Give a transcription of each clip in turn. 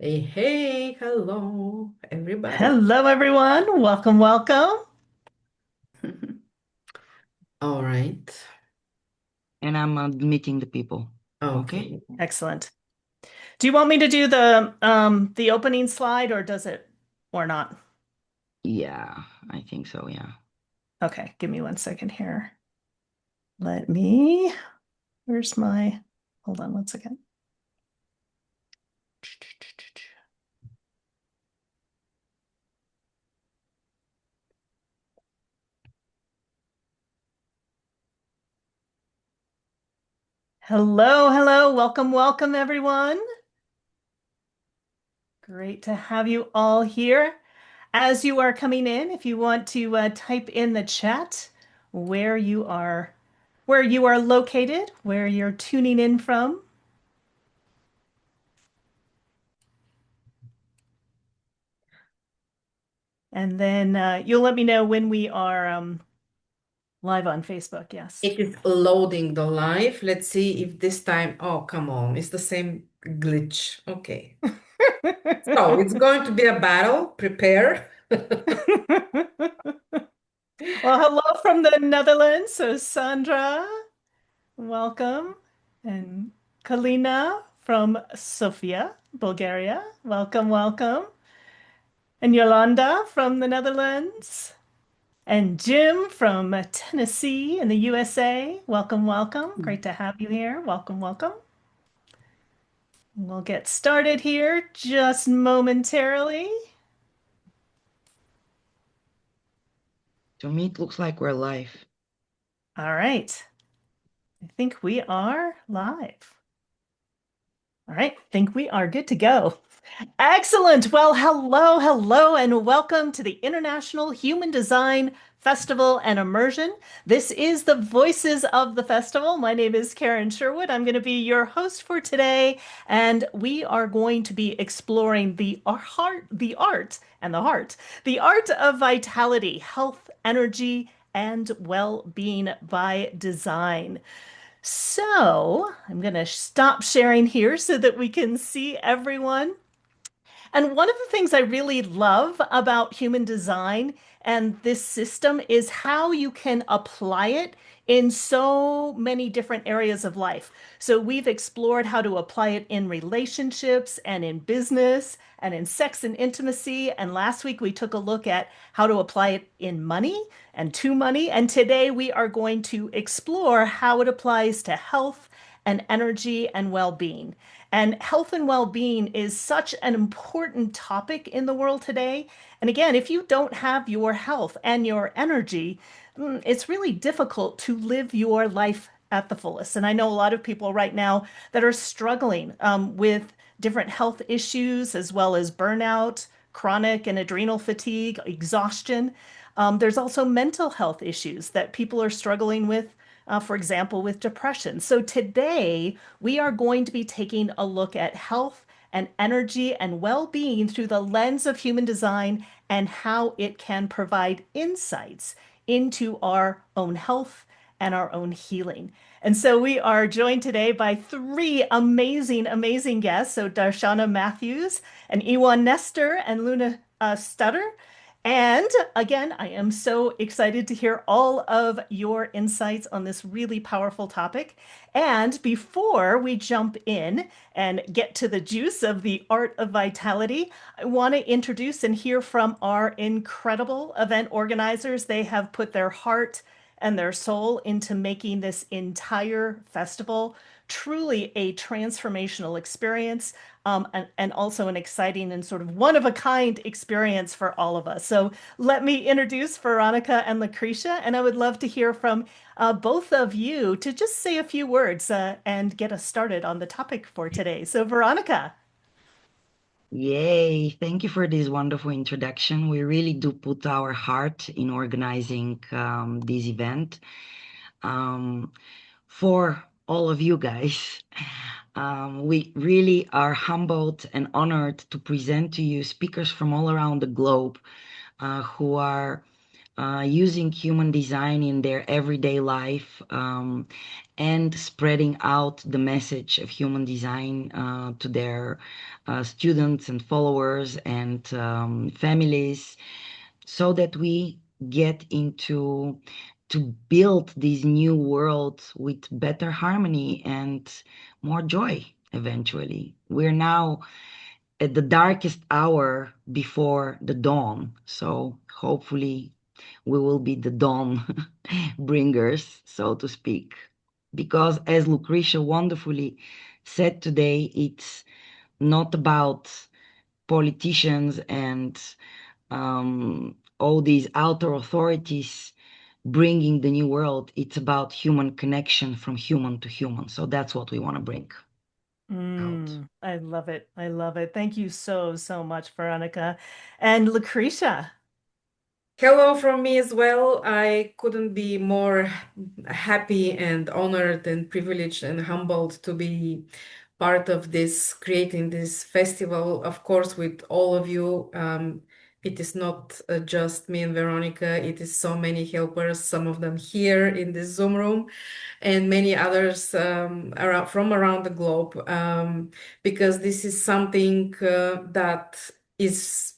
Hey, hey, hello, everybody. Hello, everyone. Welcome, welcome. All right. And I'm admitting the people. Okay? Okay. Excellent. Do you want me to do the opening slide or does it or not? Yeah, I think so, yeah. Okay, give me 1 second here. Let me, where's my, hold on 1 second. Hello, hello. Welcome, welcome, everyone. Great to have you all here. As you are coming in, if you want to type in the chat where you are located, where you're tuning in from, and then you'll let me know when we are live on Facebook. Yes. It is loading the live. Let's see if this time, oh, come on, it's the same glitch. Okay. So it's going to be a battle. Prepare. Well, hello from the Netherlands. So Sandra, welcome. And Kalina from Sofia, Bulgaria. Welcome, welcome. And Yolanda from the Netherlands. And Jim from Tennessee in the USA. Welcome, welcome. Great to have you here. Welcome, welcome. We'll get started here just momentarily. To me, it looks like we're live. All right. I think we are live. All right. I think we are good to go. Excellent. Well, hello, hello, and welcome to the International Human Design Festival and Immersion. This is the Voices of the Festival. My name is Karen Sherwood. I'm going to be your host for today, and we are going to be exploring the art of vitality, health, energy, and well-being by design. So I'm going to stop sharing here so that we can see everyone. And one of the things I really love about human design and this system is how you can apply it in so many different areas of life. So we've explored how to apply it in relationships and in business and in sex and intimacy. And last week we took a look at how to apply it in money and to money. And today we are going to explore how it applies to health and energy and well-being. And health and well being is such an important topic in the world today. And again, if you don't have your health and your energy, it's really difficult to live your life at the fullest. And I know a lot of people right now that are struggling with different health issues as well as burnout, chronic and adrenal fatigue, exhaustion. There's also mental health issues that people are struggling with, for example, with depression. So today we are going to be taking a look at health and energy and well-being through the lens of human design and how it can provide insights into our own health and our own healing. And so we are joined today by three amazing, amazing guests. So Darshana Mathews and Ioan Nestor and Luna Stutter. And again, I am so excited to hear all of your insights on this really powerful topic. And before we jump in and get to the juice of the art of vitality, I want to introduce and hear from our incredible event organizers. They have put their heart and their soul into making this entire festival truly a transformational experience, and also an exciting and sort of one of a kind experience for all of us. So let me introduce Veronica and Lucretia, and I would love to hear from both of you to just say a few words and get us started on the topic for today. So, Veronica. Yay! Thank you for this wonderful introduction. We really do put our heart in organizing this event. Um, for all of you guys, we really are humbled and honored to present to you speakers from all around the globe who are using human design in their everyday life, and spreading out the message of human design to their students and followers and families, so that we get into to build this new world with better harmony and more joy eventually. We're now at the darkest hour before the dawn, so hopefully we will be the dawn bringers, so to speak. Because as Lucretia wonderfully said today, it's not about politicians and all these outer authorities bringing the new world. It's about human connection from human to human. So that's what we want to bring out. I love it. I love it. Thank you so, so much, Veronica. And Lucretia. Hello from me as well. I couldn't be more happy and honored and privileged and humbled to be part of this, creating this festival, of course, with all of you. It is not just me and Veronica, it is so many helpers, some of them here in this Zoom room, and many others from around the globe, because this is something that is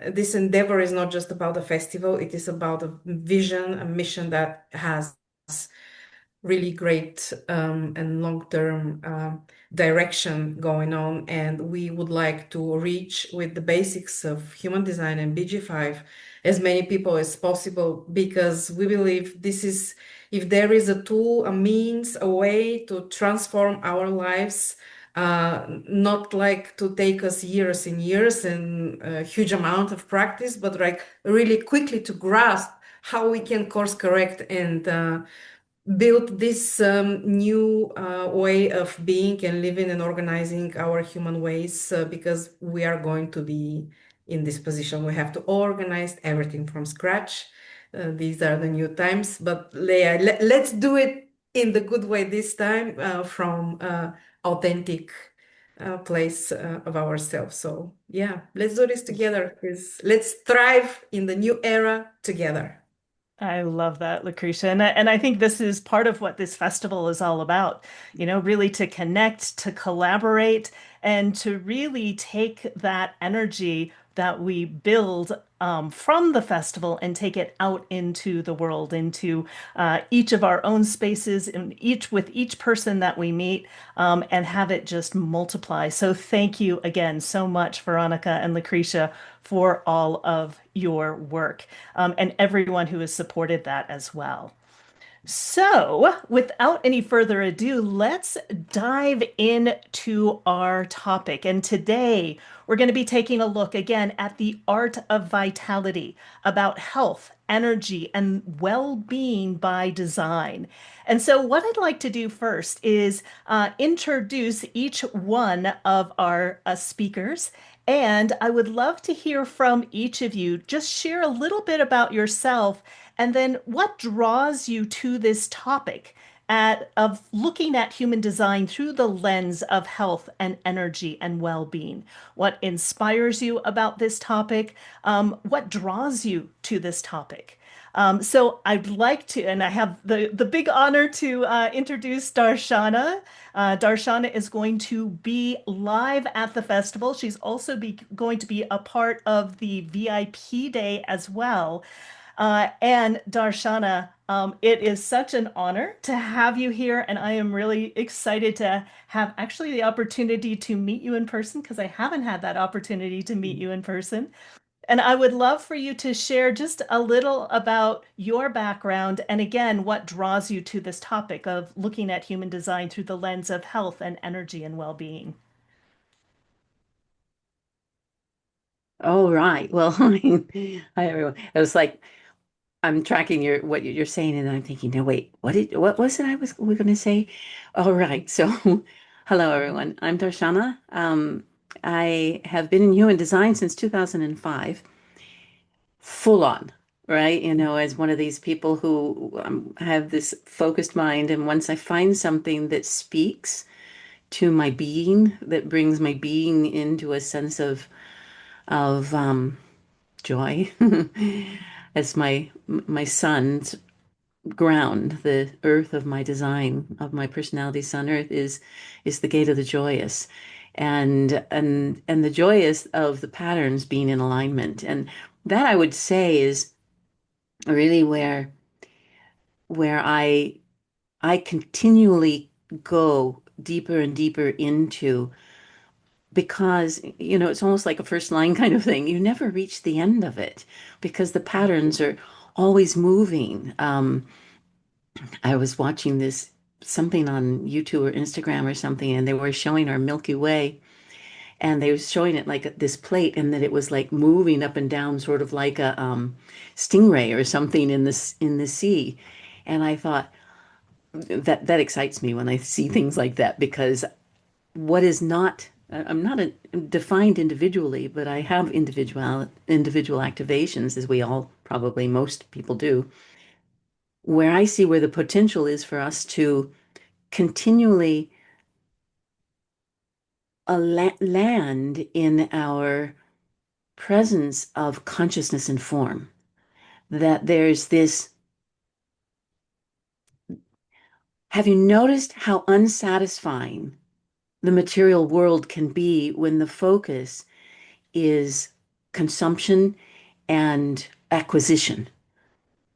this endeavor is not just about a festival, it is about a vision, a mission that has really great and long-term direction going on. And we would like to reach with the basics of human design and BG5 as many people as possible, because we believe this is, if there is a tool, a means, a way to transform our lives, not like to take us years and years and a huge amount of practice, but like really quickly to grasp how we can course correct and build this new way of being and living and organizing our human ways, because we are going to be in this position. We have to organize everything from scratch. These are the new times, but let's do it in the good way this time, from authentic place of ourselves. So yeah, let's do this together. Let's thrive in the new era together. I love that, Lucretia. And I think this is part of what this festival is all about, really to connect, to collaborate, and to really take that energy that we build from the festival and take it out into the world, into each of our own spaces, and with each person that we meet, and have it just multiply. So thank you again so much, Veronica and Lucretia, for all of your work, and everyone who has supported that as well. So, without any further ado, let's dive into our topic. And today we're going to be taking a look again at the art of vitality, about health, energy, and well-being by design. And so, what I'd like to do first is introduce each one of our speakers. And I would love to hear from each of you. Just share a little bit about yourself, and then what draws you to this topic of looking at human design through the lens of health and energy and well-being. What inspires you about this topic? What draws you to this topic? So I'd like to, and I have the big honor to introduce Darshana. Darshana is going to be live at the festival. She's also going to be a part of the VIP day as well. And Darshana, it is such an honor to have you here, and I am really excited to have actually the opportunity to meet you in person, because I haven't had that opportunity to meet you in person. And I would love for you to share just a little about your background and again, what draws you to this topic of looking at human design through the lens of health and energy and well-being. All right. Well, hi everyone. It was like I'm tracking what you're saying, and I'm thinking, no, wait, what was it we're going to say? All right. So, hello everyone. I'm Darshana. I have been in human design since 2005, full on, right? As one of these people who have this focused mind, and once I find something that speaks to my being, that brings my being into a sense of joy, as my son's ground, the earth of my design, of my personality, sun earth is the gate of the joyous. And the joyous of the patterns being in alignment. And that I would say is really where I continually go deeper and deeper into, because it's almost like a first line kind of thing. You never reach the end of it because the patterns are always moving. I was watching this something on YouTube or Instagram or something, and they were showing our Milky Way, and they were showing it like this plate, and that it was like moving up and down, sort of like a stingray or something in the sea. And I thought that excites me when I see things like that, because what is not I'm not defined individually, but I have individual activations, as we all probably most people do, where I see where the potential is for us to continually land in our presence of consciousness and form. That there's this. Have you noticed how unsatisfying the material world can be when the focus is consumption and acquisition?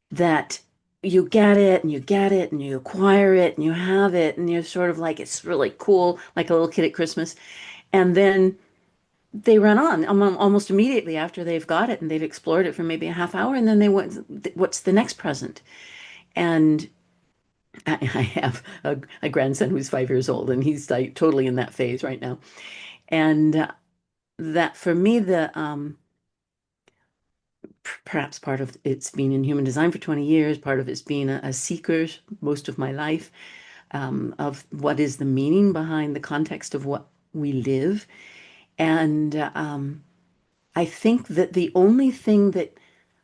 That you get it and you get it and you acquire it and you have it and you're sort of like, it's really cool, like a little kid at Christmas. And then they run on almost immediately after they've got it and they've explored it for maybe a half hour. And then they want, what's the next present? And I have a grandson who's 5 years old, and he's like totally in that phase right now. And that for me, perhaps part of it's been in human design for 20 years, part of it's being a seeker most of my life, of what is the meaning behind the context of what we live. And I think that the only thing that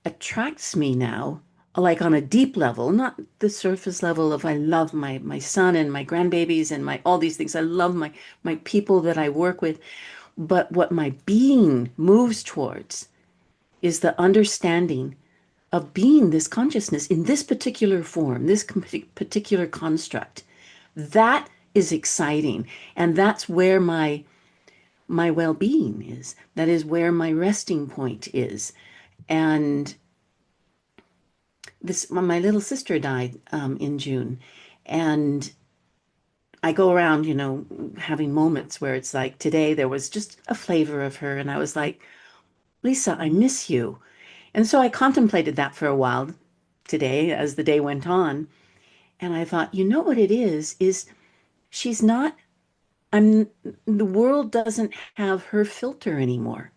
attracts me now, like on a deep level, not the surface level of I love my son and my grandbabies and my all these things. I love my people that I work with, but what my being moves towards is the understanding of being this consciousness in this particular form, this particular construct. That is exciting, and that's where my well-being is. That is where my resting point is. And this my little sister died in June, and I go around, having moments where it's like today there was just a flavor of her, and I was like, Lisa, I miss you. And so I contemplated that for a while today as the day went on, and I thought, you know what it is she's not. I'm The world doesn't have her filter anymore.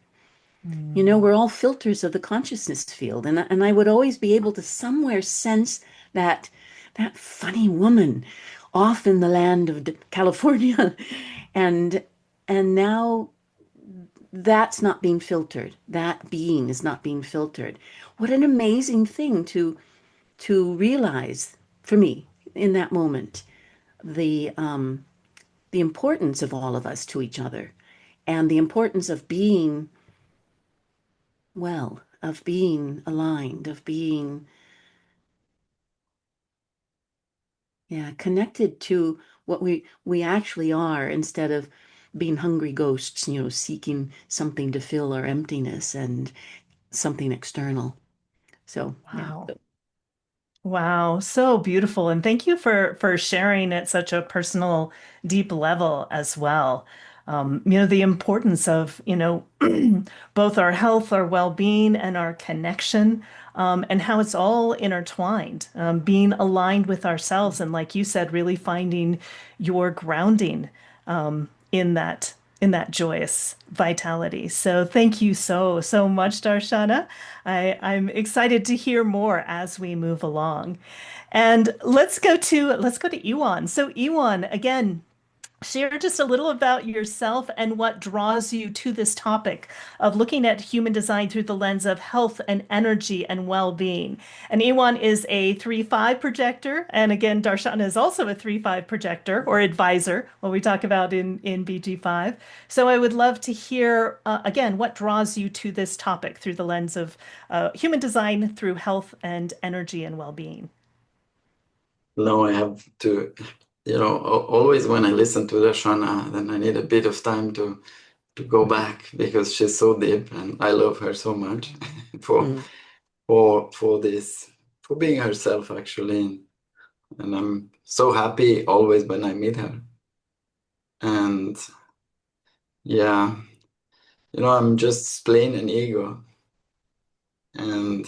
Mm. We're all filters of the consciousness field. And I would always be able to somewhere sense that funny woman off in the land of California. And and now that's not being filtered. That being is not being filtered. What an amazing thing to realize for me in that moment. The importance of all of us to each other, and the importance of being well, of being aligned, of being, yeah, connected to what we actually are, instead of being hungry ghosts, seeking something to fill our emptiness and something external. So, yeah. Wow. Wow, so beautiful. And thank you for sharing at such a personal, deep level as well. The importance of, both our health, our well-being, and our connection, and how it's all intertwined, being aligned with ourselves. And like you said, really finding your grounding, in that joyous vitality. So thank you so much, Darshana. I'm excited to hear more as we move along. And let's go to Ioan. So Ioan, again, share just a little about yourself and what draws you to this topic of looking at human design through the lens of health and energy and well-being. And Ioan is a 3-5 projector. And again, Darshana is also a 3-5 projector or advisor, what we talk about in BG5. So I would love to hear, again, what draws you to this topic through the lens of human design through health and energy and well-being. No, I have to, always when I listen to Darshana, then I need a bit of time to go back because she's so deep and I love her so much for Mm. for this, for being herself actually. And I'm so happy always when I meet her. And yeah, I'm just plain an ego. And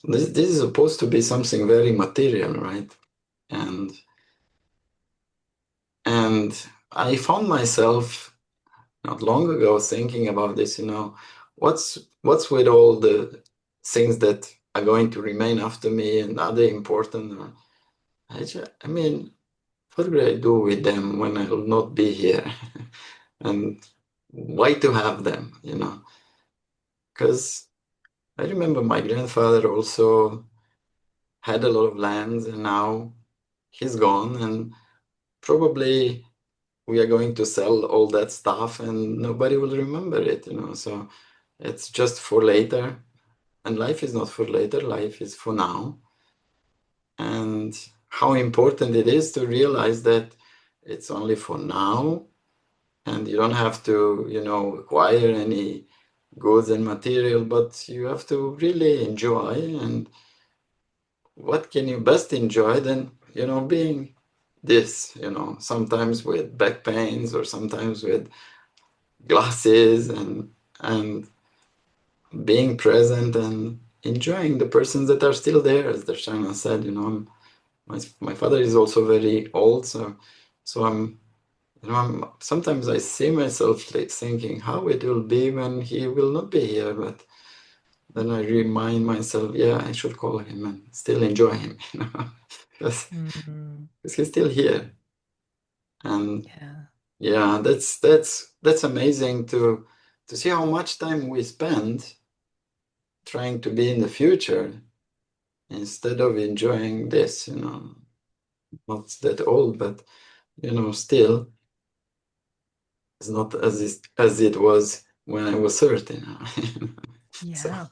this is supposed to be something very material, right? And I found myself not long ago thinking about this, what's with all the things that are going to remain after me and are they important? I mean, what will I do with them when I will not be here? And why to have them, Because I remember my grandfather also had a lot of lands and now he's gone and probably we are going to sell all that stuff and nobody will remember it, So it's just for later. And life is not for later, life is for now. And how important it is to realize that it's only for now and you don't have to, acquire any goods and material, but you have to really enjoy. And what can you best enjoy than, being this, sometimes with back pains or sometimes with glasses and being present and enjoying the persons that are still there, as Darshana said, my father is also very old, so I'm sometimes I see myself like thinking how it will be when he will not be here, but then I remind myself, yeah, I should call him and still enjoy him, because he's still here. And yeah, that's amazing to see how much time we spend trying to be in the future instead of enjoying this, not that old, but still it's not as it was when I was 30 now. So Yeah.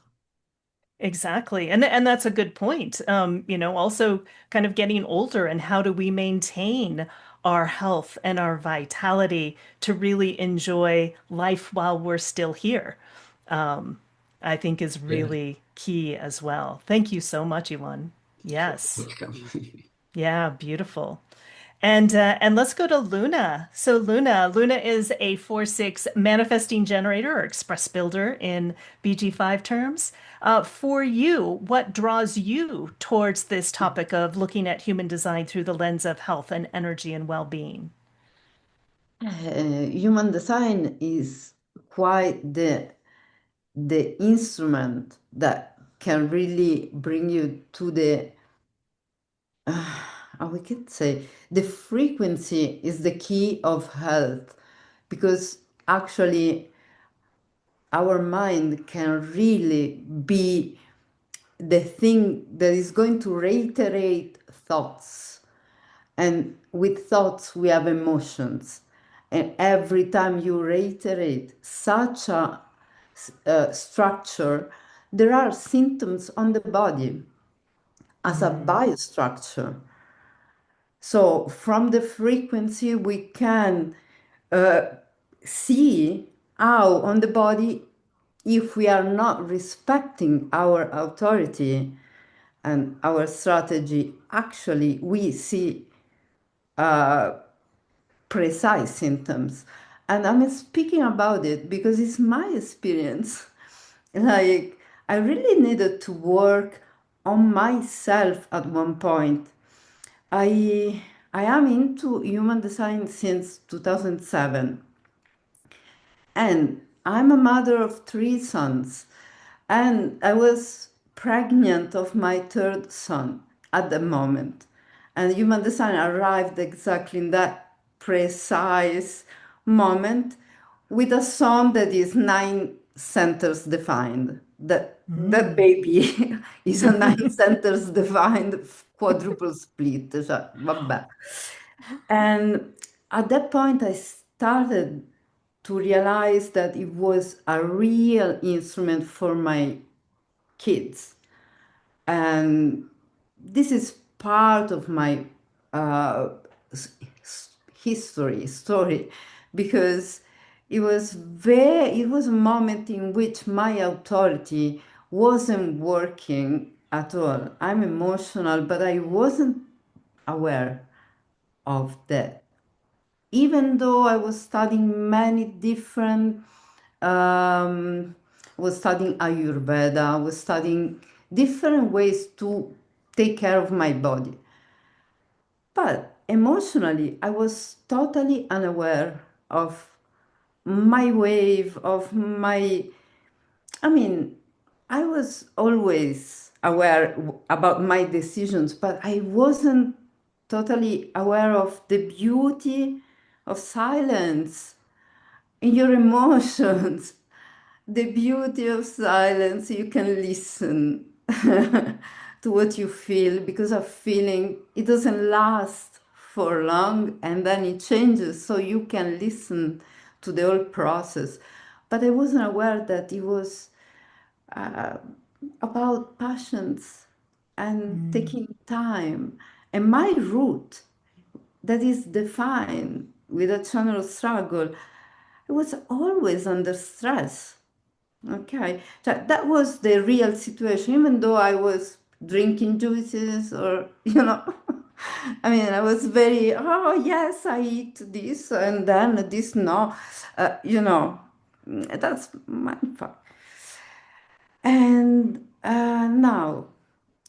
Exactly. And that's a good point. Also kind of getting older and how do we maintain our health and our vitality to really enjoy life while we're still here, I think is yeah, really key as well. Thank you so much, Ioan. Yes. welcome. Yeah, beautiful. And let's go to Luna. So Luna is a 4-6 manifesting generator or express builder in BG5 terms. For you, what draws you towards this topic of looking at human design through the lens of health and energy and well-being? Human design is quite the instrument that can really bring you to the we could say the frequency is the key of health, because actually our mind can really be the thing that is going to reiterate thoughts, and with thoughts we have emotions, and every time you reiterate such a structure, there are symptoms on the body as a biostructure. So from the frequency, we can see how on the body, if we are not respecting our authority and our strategy, actually we see precise symptoms. And I'm speaking about it because it's my experience. Like, I really needed to work on myself at one point. I am into human design since 2007, and I'm a mother of three sons, and I was pregnant of my third son at the moment, and human design arrived exactly in that precise moment with a song that is 9 centers defined. That baby is a 9 centers defined quadruple split. Cioè, vabbè. And at that point, I started to realize that it was a real instrument for my kids. And this is part of my uh, story, because it was a moment in which my authority wasn't working at all. I'm emotional, but I wasn't aware of that. Even though I was studying many different, was studying Ayurveda, was studying different ways to take care of my body. But emotionally, I was totally unaware of my wave, of my, I mean, I was always aware about my decisions, but I wasn't totally aware of the beauty of silence in your emotions, the beauty of silence. You can listen to what you feel, because a feeling, it doesn't last for long and then it changes. So you can listen to the whole process. But I wasn't aware that it was uh, about passions and taking time. And my route, that is defined with a channel struggle, I was always under stress. Okay, so that was the real situation, even though I was drinking juices or, I mean, I was very, oh, yes, I eat this and then this, no, that's my fault. And now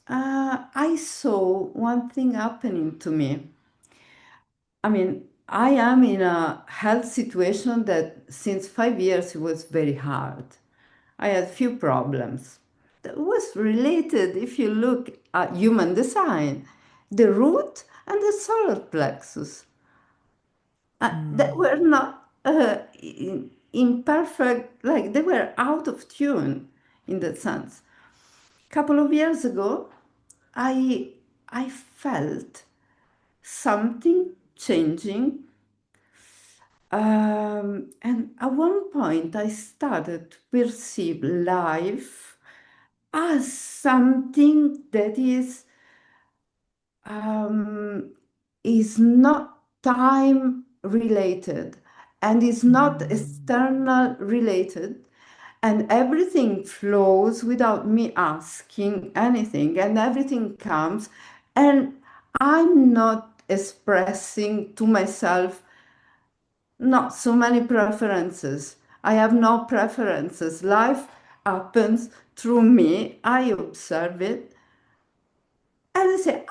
I saw one thing happening to me. I mean, I am in a health situation that since 5 years it was very hard. I had few problems. That was related, if you look at human design, the root and the solar plexus. That were not in perfect, like they were out of tune in that sense. A couple of years ago, I I felt something changing. And at one point, I started to perceive life as something that is not time related and is not external related, and everything flows without me asking anything, and everything comes, and I'm not expressing to myself not so many preferences. I have no preferences. Life happens through me. I observe it. And I say,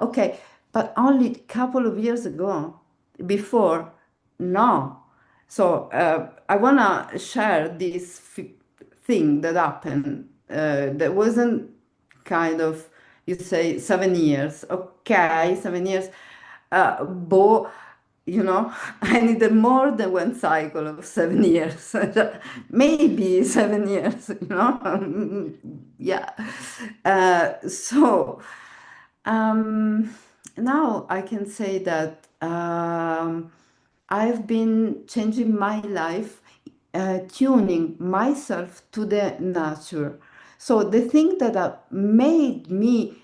okay. But only a couple of years ago, before, no. So I want to share this thing that happened. That wasn't kind of, you say, 7 years. Okay, 7 years. But, I needed more than one cycle of 7 years. Maybe 7 years, yeah. So now I can say that I've been changing my life, tuning myself to the nature. So the thing that made me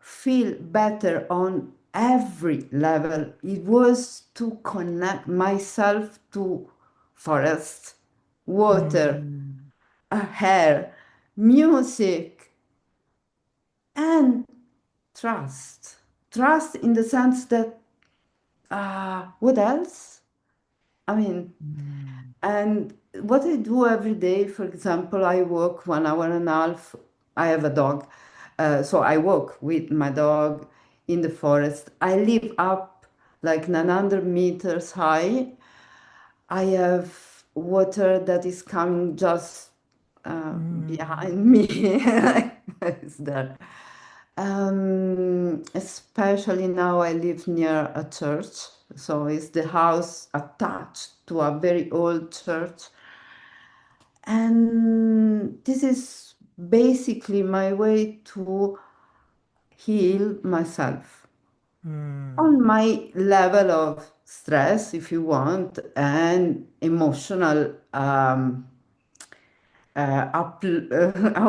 feel better on every level, it was to connect myself to forest, water, air, music, and trust. Trust in the sense that, what else? I mean, and what I do every day, for example, I walk 1 hour and a half. I have a dog. So I walk with my dog in the forest. I live up like 900 meters high. I have water that is coming just behind me. It's there. Especially now I live near a church, so it's the house attached to a very old church. And this is basically my way to heal myself Mm, on my level of stress, if you want, and emotional how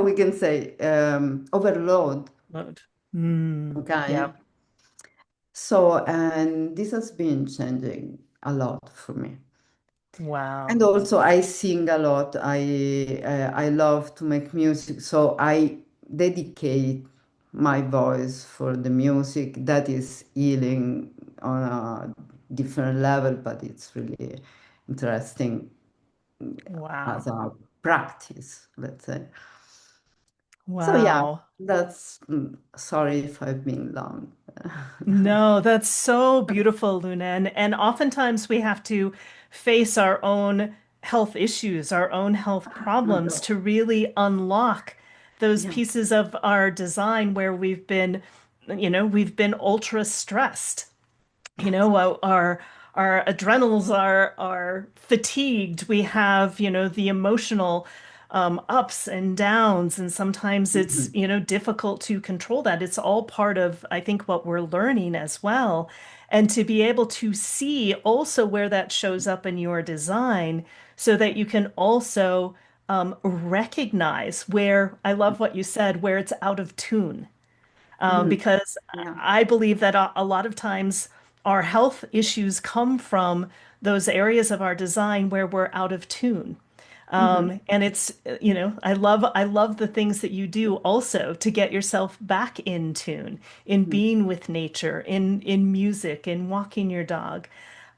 we can say overload. load. Mm, Okay. yep. So, and this has been changing a lot for me. And Wow. also, I sing a lot. I love to make music, so I dedicate my voice for the music. That is healing on a different level, but it's really interesting as Wow. a practice, let's say. So yeah, Wow. that's sorry if I've been long. No, that's so beautiful, Luna. And oftentimes we have to face our own health issues, our own health My problems God. to really unlock those Yeah. pieces of our design where we've been ultra stressed. Yes. Our adrenals are fatigued. We have, the emotional ups and downs, and sometimes it's, Mhm. difficult to control that. It's all part of, I think, what we're learning as well. And to be able to see also where that shows up in your design so that you can also recognize where, I love what you said, where it's out of tune, Mm. because Yeah. I believe that a lot of times our health issues come from those areas of our design where we're out of tune. Mhm. And it's, I love the things that you do also to get yourself back in tune, in Mhm. being with nature, in music, in walking your dog.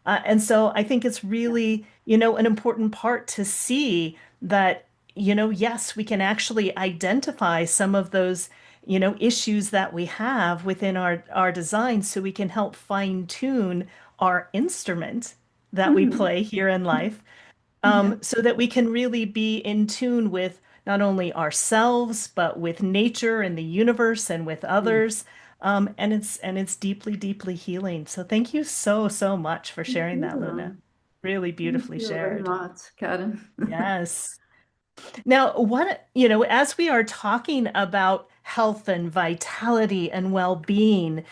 And so I think it's Yeah. really, an important part to see that, yes, we can actually identify some of those, issues that we have within our design so we can help fine tune our instrument that we Mhm. play here in life, Yeah. so that we can really be in tune with not only ourselves, but with nature and the universe and with Yeah. others. And it's deeply, deeply healing. So thank you so, so much for Thank sharing that, Luna. you. Really Thank beautifully you very shared. much, Karen. Yes. Now, as we are talking about health and vitality and well-being,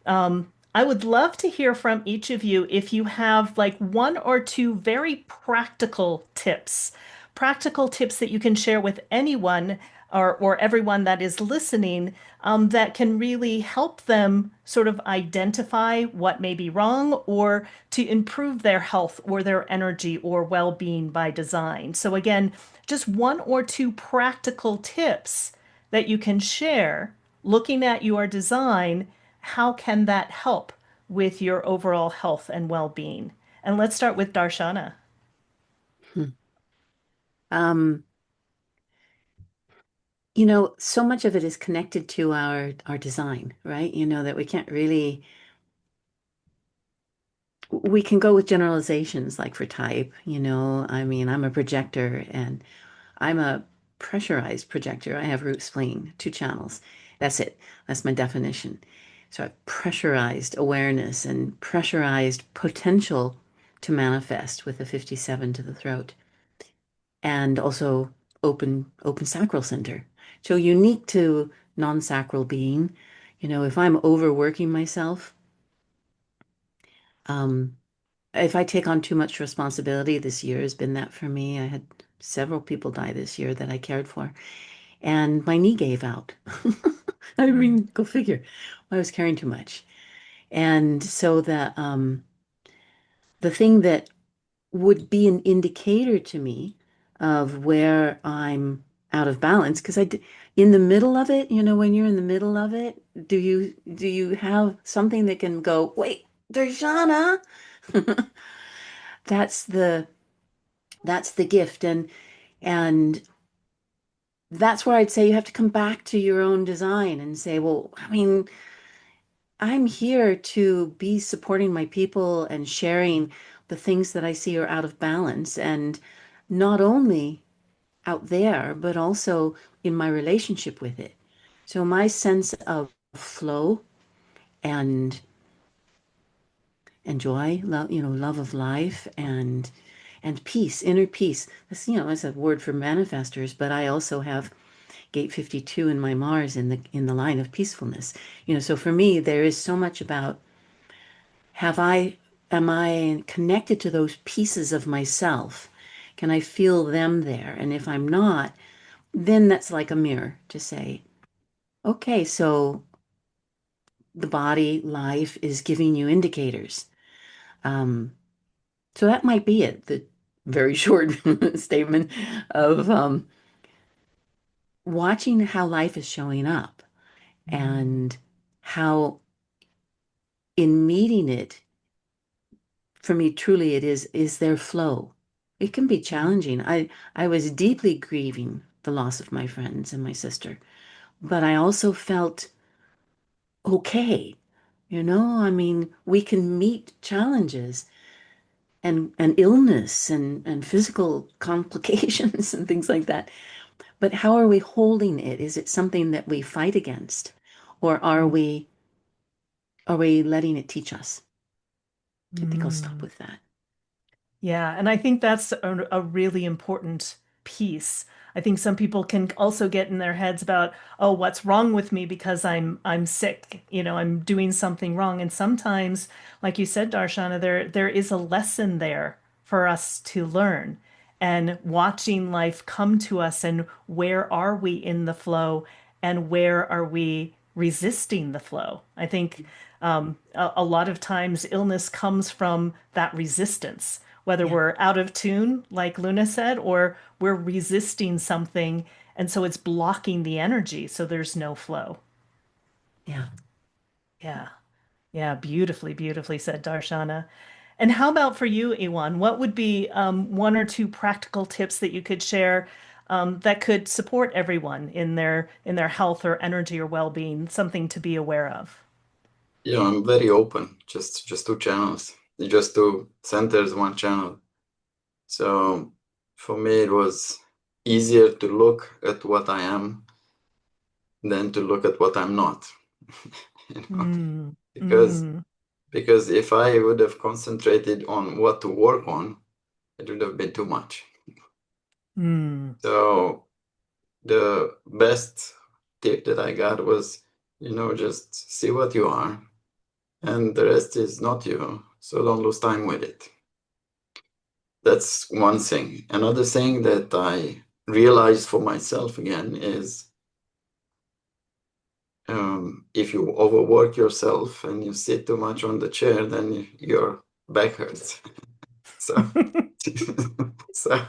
I would love to hear from each of you if you have like one or two very practical tips that you can share with anyone or everyone that is listening, that can really help them sort of identify what may be wrong or to improve their health or their energy or well-being by design. So again, just one or two practical tips that you can share looking at your design. How can that help with your overall health and well-being? And let's start with Darshana. Hmm. Um, so much of it is connected to our design, right? That we can go with generalizations like for type, I mean, I'm a projector and I'm a pressurized projector. I have root spleen, two channels. That's it. That's my definition. So I've pressurized awareness and pressurized potential to manifest with a 57 to the throat, and also open sacral center. So unique to non-sacral being, if I'm overworking myself, um, if I take on too much responsibility, this year has been that for me. I had several people die this year that I cared for, and my knee gave out. I Mm. mean, go figure. I was carrying too much. And so the thing that would be an indicator to me of where I'm out of balance, because in the middle of it, when you're in the middle of it, do you have something that can go, wait, Darshana? That's the that's the gift. And that's where I'd say you have to come back to your own design and say, well, I mean, I'm here to be supporting my people and sharing the things that I see are out of balance, and not only out there, but also in my relationship with it. So my sense of flow and joy, love, love of life and peace, inner peace. That's, that's a word for manifestors, but I also have gate 52 in my Mars in the line of peacefulness. So for me, there is so much about am I connected to those pieces of myself? Can I feel them there? And if I'm not, then that's like a mirror to say, okay, so the body, life is giving you indicators. Um, so that might be it. The very short statement of watching how life is showing up and how in meeting it, for me, truly, is their flow. It can be challenging. I was deeply grieving the loss of my friends and my sister, but I also felt okay. I mean, we can meet challenges and illness and physical complications and things like that. But how are we holding it? Is it something that we fight against? Or are we letting it teach us? I think I'll stop with that. Yeah, and I think that's a really important piece. I think some people can also get in their heads about, oh, what's wrong with me because I'm sick, I'm doing something wrong. And sometimes, like you said, Darshana, there is a lesson there for us to learn. And watching life come to us and where are we in the flow and where are we resisting the flow? I think a lot of times illness comes from that resistance, whether Yeah. we're out of tune, like Luna said, or we're resisting something. And so it's blocking the energy. So there's no flow. Yeah. Yeah. Yeah. Beautifully, beautifully said, Darshana. And how about for you, Ioan? What would be one or two practical tips that you could share that could support everyone in their health or energy or well-being, something to be aware of? Yeah, I'm very open. Just two channels, just two centers, one channel. So for me, it was easier to look at what I am than to look at what I'm not. You know, Mm, because mm, because if I would have concentrated on what to work on, it would have been too much. mm. So the best tip that I got was, just see what you are, and the rest is not you. So don't lose time with it. That's one thing. Another thing that I realized for myself again is if you overwork yourself and you sit too much on the chair, then your back hurts. So, so,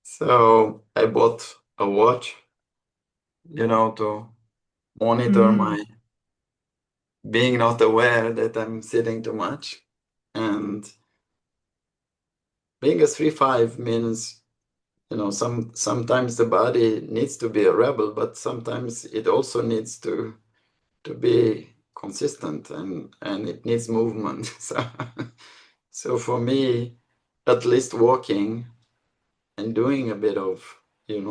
so I bought a watch, to monitor Mm, my being not aware that I'm sitting too much. And being a 3-5 means, sometimes the body needs to be a rebel, but sometimes it also needs to be consistent and it needs movement. So for me, at least walking and doing a bit of,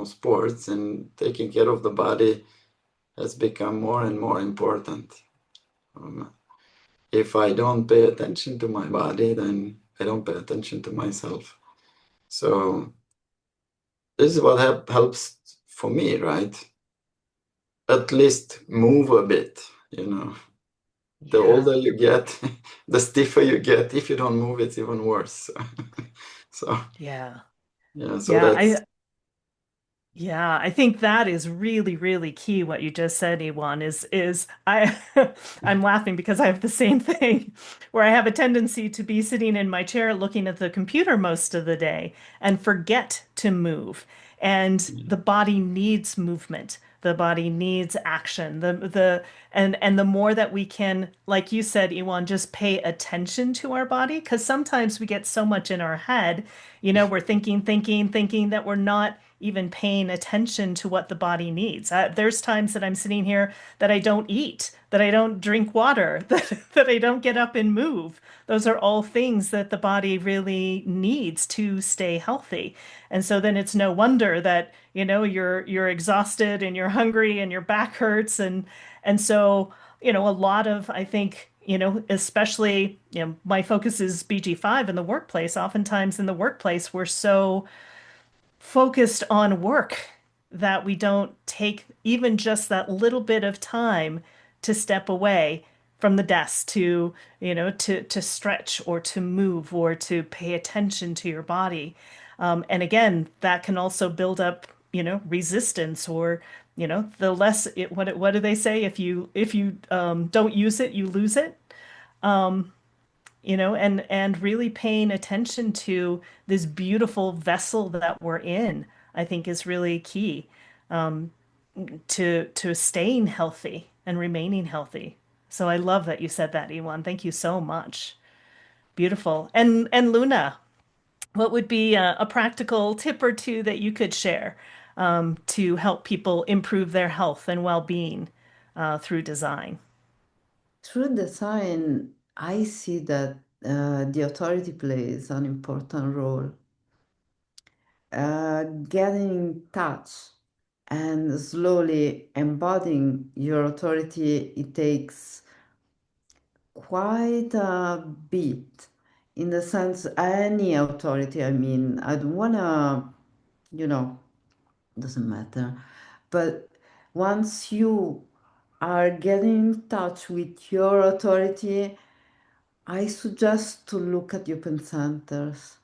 sports and taking care of the body has become more and more important. If I don't pay attention to my body, then I don't pay attention to myself. So this is what helps for me, right? At least move a bit. The yeah. older you get, the stiffer you get. If you don't move, it's even worse. So Yeah. yeah, so Yeah. that's Yeah, I think that is really, really key. What you just said, Iwan, is I I'm laughing because I have the same thing where I have a tendency to be sitting in my chair looking at the computer most of the day and forget to move. And the body needs movement. The body needs action. And the more that we can, like you said, Iwan, just pay attention to our body, because sometimes we get so much in our head, we're thinking that we're not even paying attention to what the body needs. There's times that I'm sitting here that I don't eat, that I don't drink water, that I don't get up and move. Those are all things that the body really needs to stay healthy. And so then it's no wonder that, you're exhausted and you're hungry and your back hurts. And so a lot of, I think, especially, my focus is BG5 in the workplace. Oftentimes in the workplace, we're so focused on work that we don't take even just that little bit of time to step away from the desk to stretch or to move or to pay attention to your body. And again, that can also build up, resistance or, the less it, what do they say? If you don't use it, you lose it. And really paying attention to this beautiful vessel that we're in, I think is really key to staying healthy and remaining healthy. So I love that you said that, Ewan. Thank you so much. Beautiful. And Luna, what would be a practical tip or two that you could share to help people improve their health and well-being through design? Through design, I see that the authority plays an important role. Getting in touch and slowly embodying your authority, it takes quite a bit. In the sense, any authority, I mean, I don't want to, you know, doesn't matter. But once you are getting in touch with your authority, I suggest to look at your open centers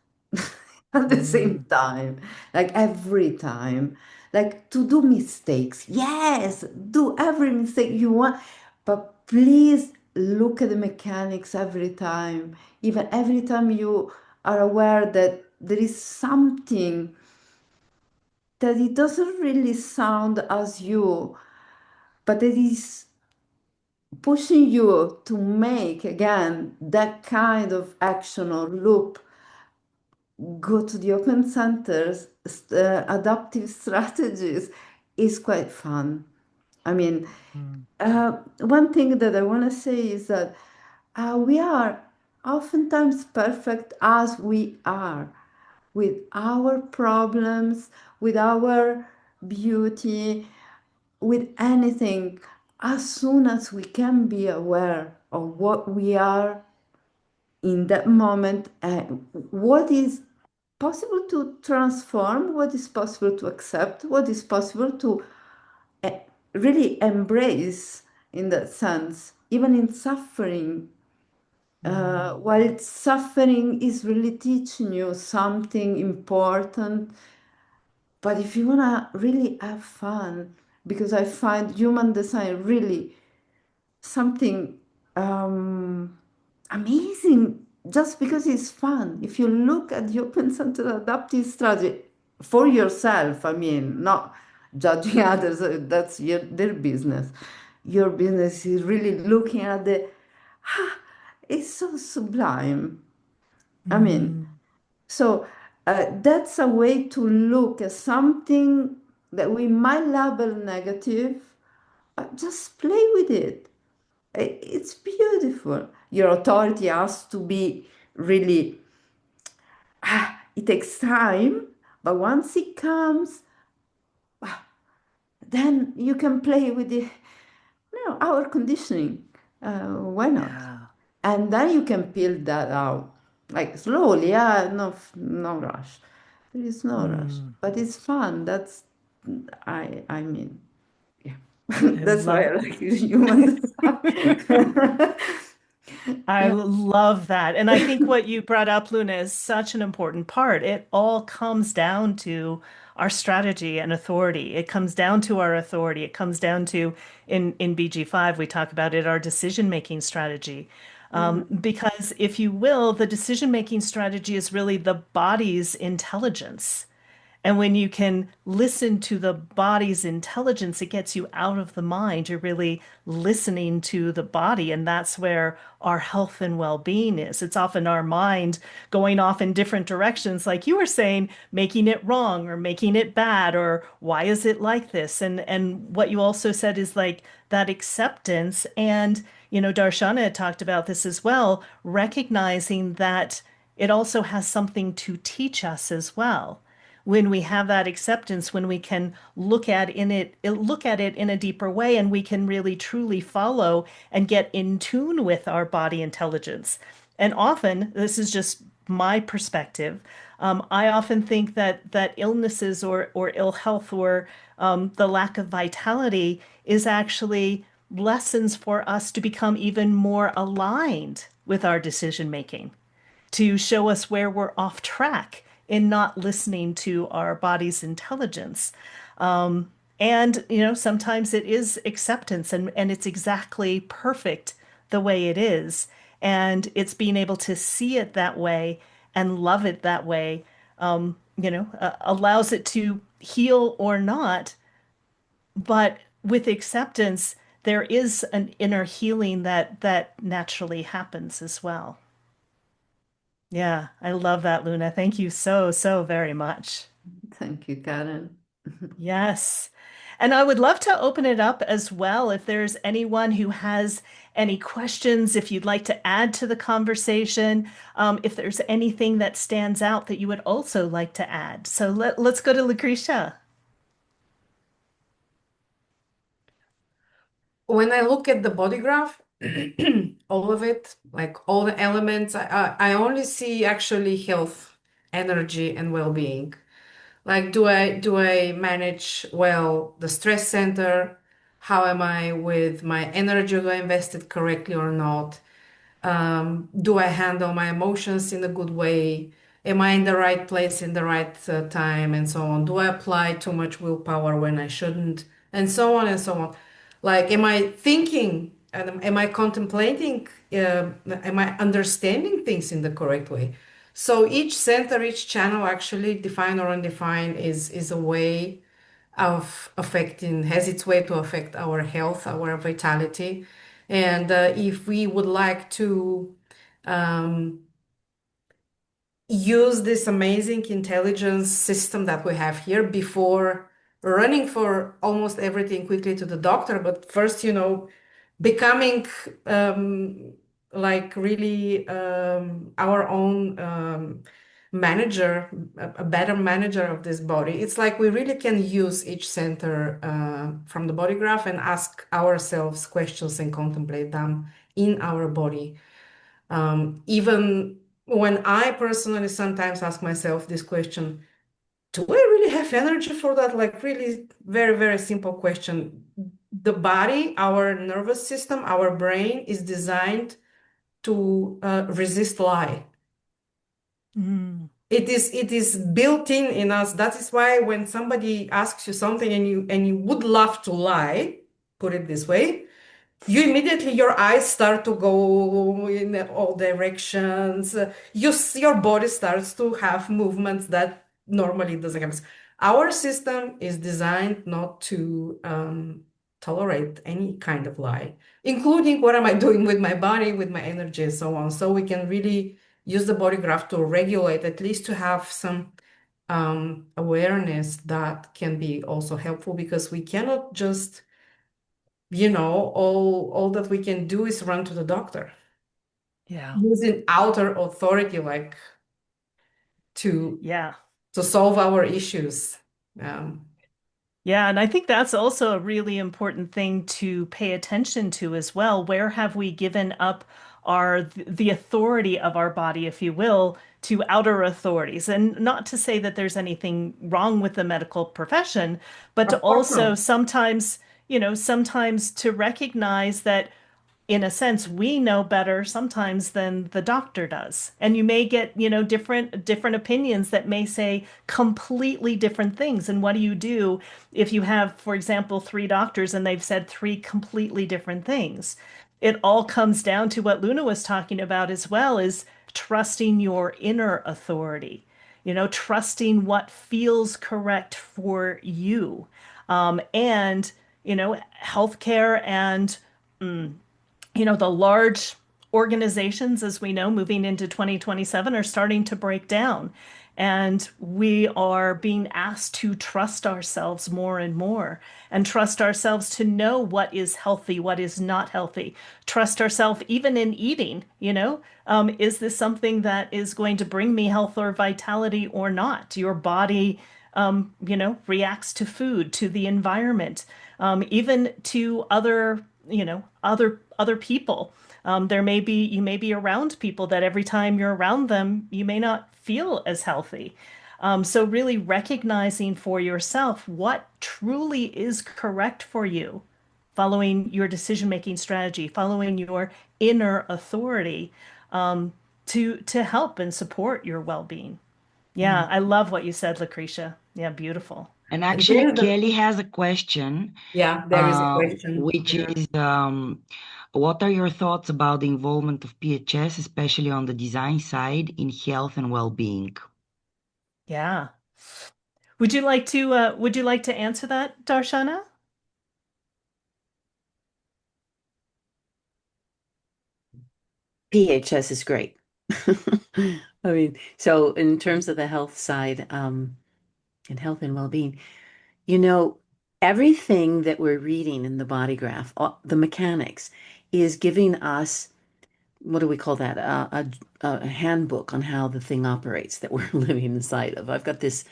at the same Mm, time, like every time, like to do mistakes. Yes, do every mistake you want, but please look at the mechanics every time. Even every time you are aware that there is something that it doesn't really sound as you, but it is pushing you to make again that kind of action or loop. Go to the open centers, adaptive strategies is quite fun. I mean, mm, one thing that I want to say is that we are oftentimes perfect as we are, with our problems, with our beauty, with anything. As soon as we can be aware of what we are in that moment and what is possible to transform, what is possible to accept, what is possible to eh, really embrace in that sense, even in suffering. mm. While suffering is really teaching you something important, but if you want to really have fun, because I find human design really something um, amazing just because it's fun. If you look at the open center adaptive strategy for yourself, I mean, not judging others, that's their business. Your business is really looking at it's so sublime. I mean, Mm. so that's a way to look at something that we might label negative, just play with it. It's beautiful. Your authority has to be really, it takes time, but once it comes, then you can play with the, our conditioning. Why not? Yeah. And then you can peel that out, like slowly. Yeah, no rush. There is no rush, Mm. but it's fun. I mean, yeah. I That's why love I like human design. I Yeah. love that. And I think what you brought up, Luna, is such an important part. It all comes down to our strategy and authority. It comes down to our authority. It comes down to, in BG5, we talk about it, our decision-making strategy. Mhm. Because if you will, the decision-making strategy is really the body's intelligence. And when you can listen to the body's intelligence, it gets you out of the mind. You're really listening to the body. And that's where our health and well-being is. It's often our mind going off in different directions, like you were saying, making it wrong or making it bad, or why is it like this? And what you also said is like that acceptance. And, Darshana had talked about this as well, recognizing that it also has something to teach us as well. when we have that acceptance, when we can look at it in a deeper way, and we can really truly follow and get in tune with our body intelligence. And often, this is just my perspective. I often think that illnesses or ill health or the lack of vitality is actually lessons for us to become even more aligned with our decision making, to show us where we're off track in not listening to our body's intelligence. And, sometimes it is acceptance, and it's exactly perfect the way it is. And it's being able to see it that way and love it that way, allows it to heal or not. But with acceptance, there is an inner healing that naturally happens as well. Yeah, I love that, Luna. Thank you so, so very much. Thank you, Karen. Yes. And I would love to open it up as well if there's anyone who has any questions, if you'd like to add to the conversation, if there's anything that stands out that you would also like to add. So let's go to Lucretia. When I look at the body graph, all of it, like all the elements, I only see actually health, energy, and well-being. Like, do I manage well the stress center? How am I with my energy? Do I invest it correctly or not? Do I handle my emotions in a good way? Am I in the right place in the right time and so on? Do I apply too much willpower when I shouldn't? And so on and so on. Like, am I thinking and am I contemplating? Am I understanding things in the correct way? So each center, each channel, actually defined or undefined, is a way of affecting, has its way to affect our health, our vitality. And if we would like to um, use this amazing intelligence system that we have here before running for almost everything quickly to the doctor, but first, becoming like really our own manager, a better manager of this body. It's like we really can use each center from the body graph and ask ourselves questions and contemplate them in our body. Even when I personally sometimes ask myself this question, do I really have energy for that? Like, really very, very simple question. The body, our nervous system, our brain is designed to resist lie. Mm. It is built in us. That is why when somebody asks you something and you would love to lie, put it this way, you immediately your eyes start to go in all directions. Your body starts to have movements that normally doesn't happen. Our system is designed not to tolerate any kind of lie, including what am I doing with my body, with my energy, and so on. So we can really use the body graph to regulate, at least to have some awareness that can be also helpful, because we cannot just all that we can do is run to the doctor Yeah. using outer authority, like to Yeah. to solve our issues. um, Yeah, and I think that's also a really important thing to pay attention to as well. Where have we given up the authority of our body, if you will, to outer authorities? And not to say that there's anything wrong with the medical profession, but to of course also not. sometimes to recognize that in a sense, we know better sometimes than the doctor does. And you may get, different opinions that may say completely different things. And what do you do if you have, for example, three doctors and they've said three completely different things? It all comes down to what Luna was talking about as well, is trusting your inner authority, trusting what feels correct for you. And, healthcare and the large organizations, as we know, moving into 2027 are starting to break down. And we are being asked to trust ourselves more and more, and trust ourselves to know what is healthy, what is not healthy. Trust ourselves even in eating, is this something that is going to bring me health or vitality or not? Your body reacts to food, to the environment, even to other, other people. You may be around people that every time you're around them, you may not feel as healthy. So really recognizing for yourself what truly is correct for you, following your decision-making strategy, following your inner authority, to help and support your well-being. Yeah, I love what you said, Lucretia. Yeah, beautiful. And And there actually, is a, Kelly has a question, yeah, there is a question. which Yeah. is what are your thoughts about the involvement of PHS, especially on the design side, in health and well-being? Yeah. Would you like to answer that, Darshana? PHS is great. I mean, so in terms of the health side, and health and well-being, you know, everything that we're reading in the body graph, the mechanics, is giving us, what do we call that? A handbook on how the thing operates that we're living inside of. I've got this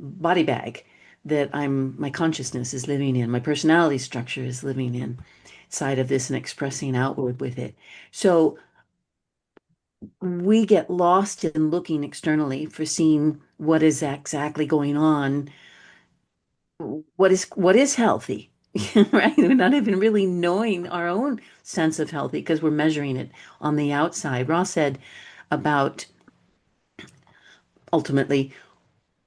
body bag that my consciousness is living in, my personality structure is living inside of this and expressing outward with it. So we get lost in looking externally for seeing what is exactly going on, what is healthy, right? We're not even really knowing our own sense of healthy because we're measuring it on the outside. Ross said about ultimately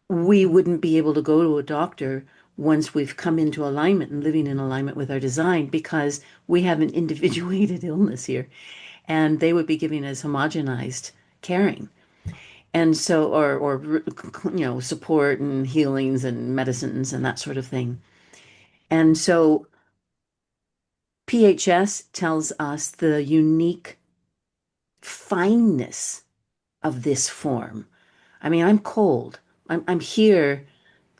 we wouldn't be able to go to a doctor once we've come into alignment and living in alignment with our design because we have an individuated illness here and they would be giving us homogenized caring. And so, or support and healings and medicines and that sort of thing. And so PHS tells us the unique fineness of this form. I mean, I'm cold. I'm here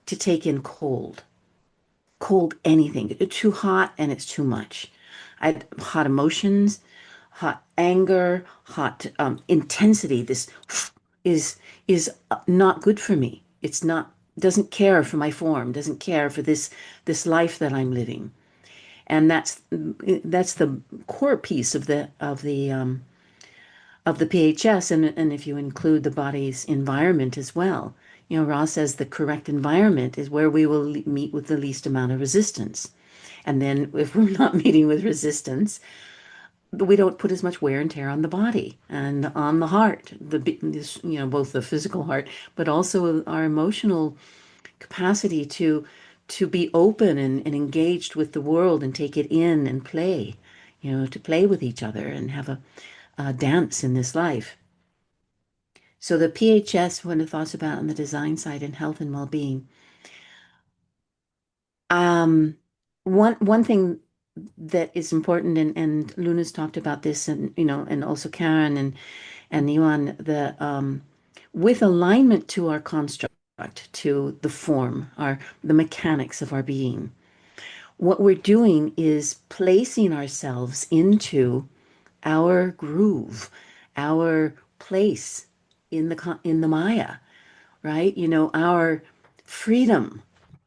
to take in cold anything. It's too hot and it's too much. I had hot emotions, hot anger, hot intensity. This is not good for me. It's not doesn't care for my form, doesn't care for this life that I'm living. And that's the core piece of the PHS, and if you include the body's environment as well. Ross says the correct environment is where we will meet with the least amount of resistance. And then if we're not meeting with resistance, we don't put as much wear and tear on the body and on the heart, both the physical heart, but also our emotional capacity to be open and engaged with the world and take it in and play, to play with each other and have a dance in this life. So the PHS, what are thoughts about on the design side and health and well-being? Um, one thing that is important, and Luna's talked about this, and also Karen and Ioan, with alignment to our construct, to the form, the mechanics of our being. What we're doing is placing ourselves into our groove, our place in the Maya, right? Our freedom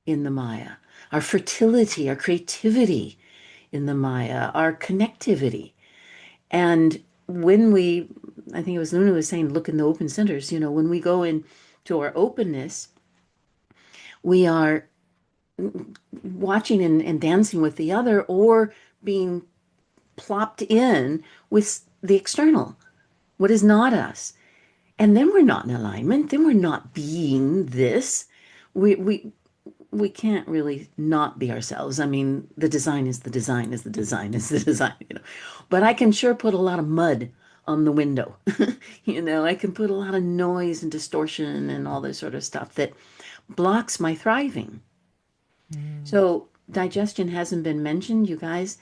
in the Maya, our fertility, our creativity in the Maya, our connectivity. And I think it was Luna was saying, look in the open centers, when we go into our openness, we are watching and dancing with the other or being plopped in with the external, what is not us. And then we're not in alignment. Then we're not being this. We can't really not be ourselves. I mean, the design is the design is the design is the design. But I can sure put a lot of mud on the window. I can put a lot of noise and distortion and all this sort of stuff that blocks my thriving. So digestion hasn't been mentioned, you guys.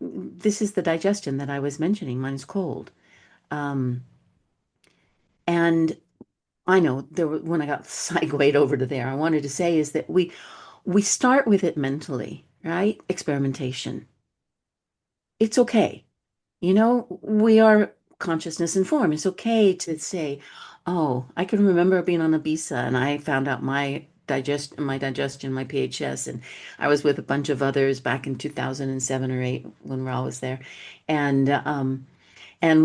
This is the digestion that I was mentioning. Mine's cold. And I know when I got segued over to there, I wanted to say is that we start with it mentally, right? Experimentation. It's okay. We are consciousness and form. It's okay to say, Oh, I can remember being on Ibiza and I found out my digestion, my PHS, and I was with a bunch of others back in 2007 or 8 when Raul was there. And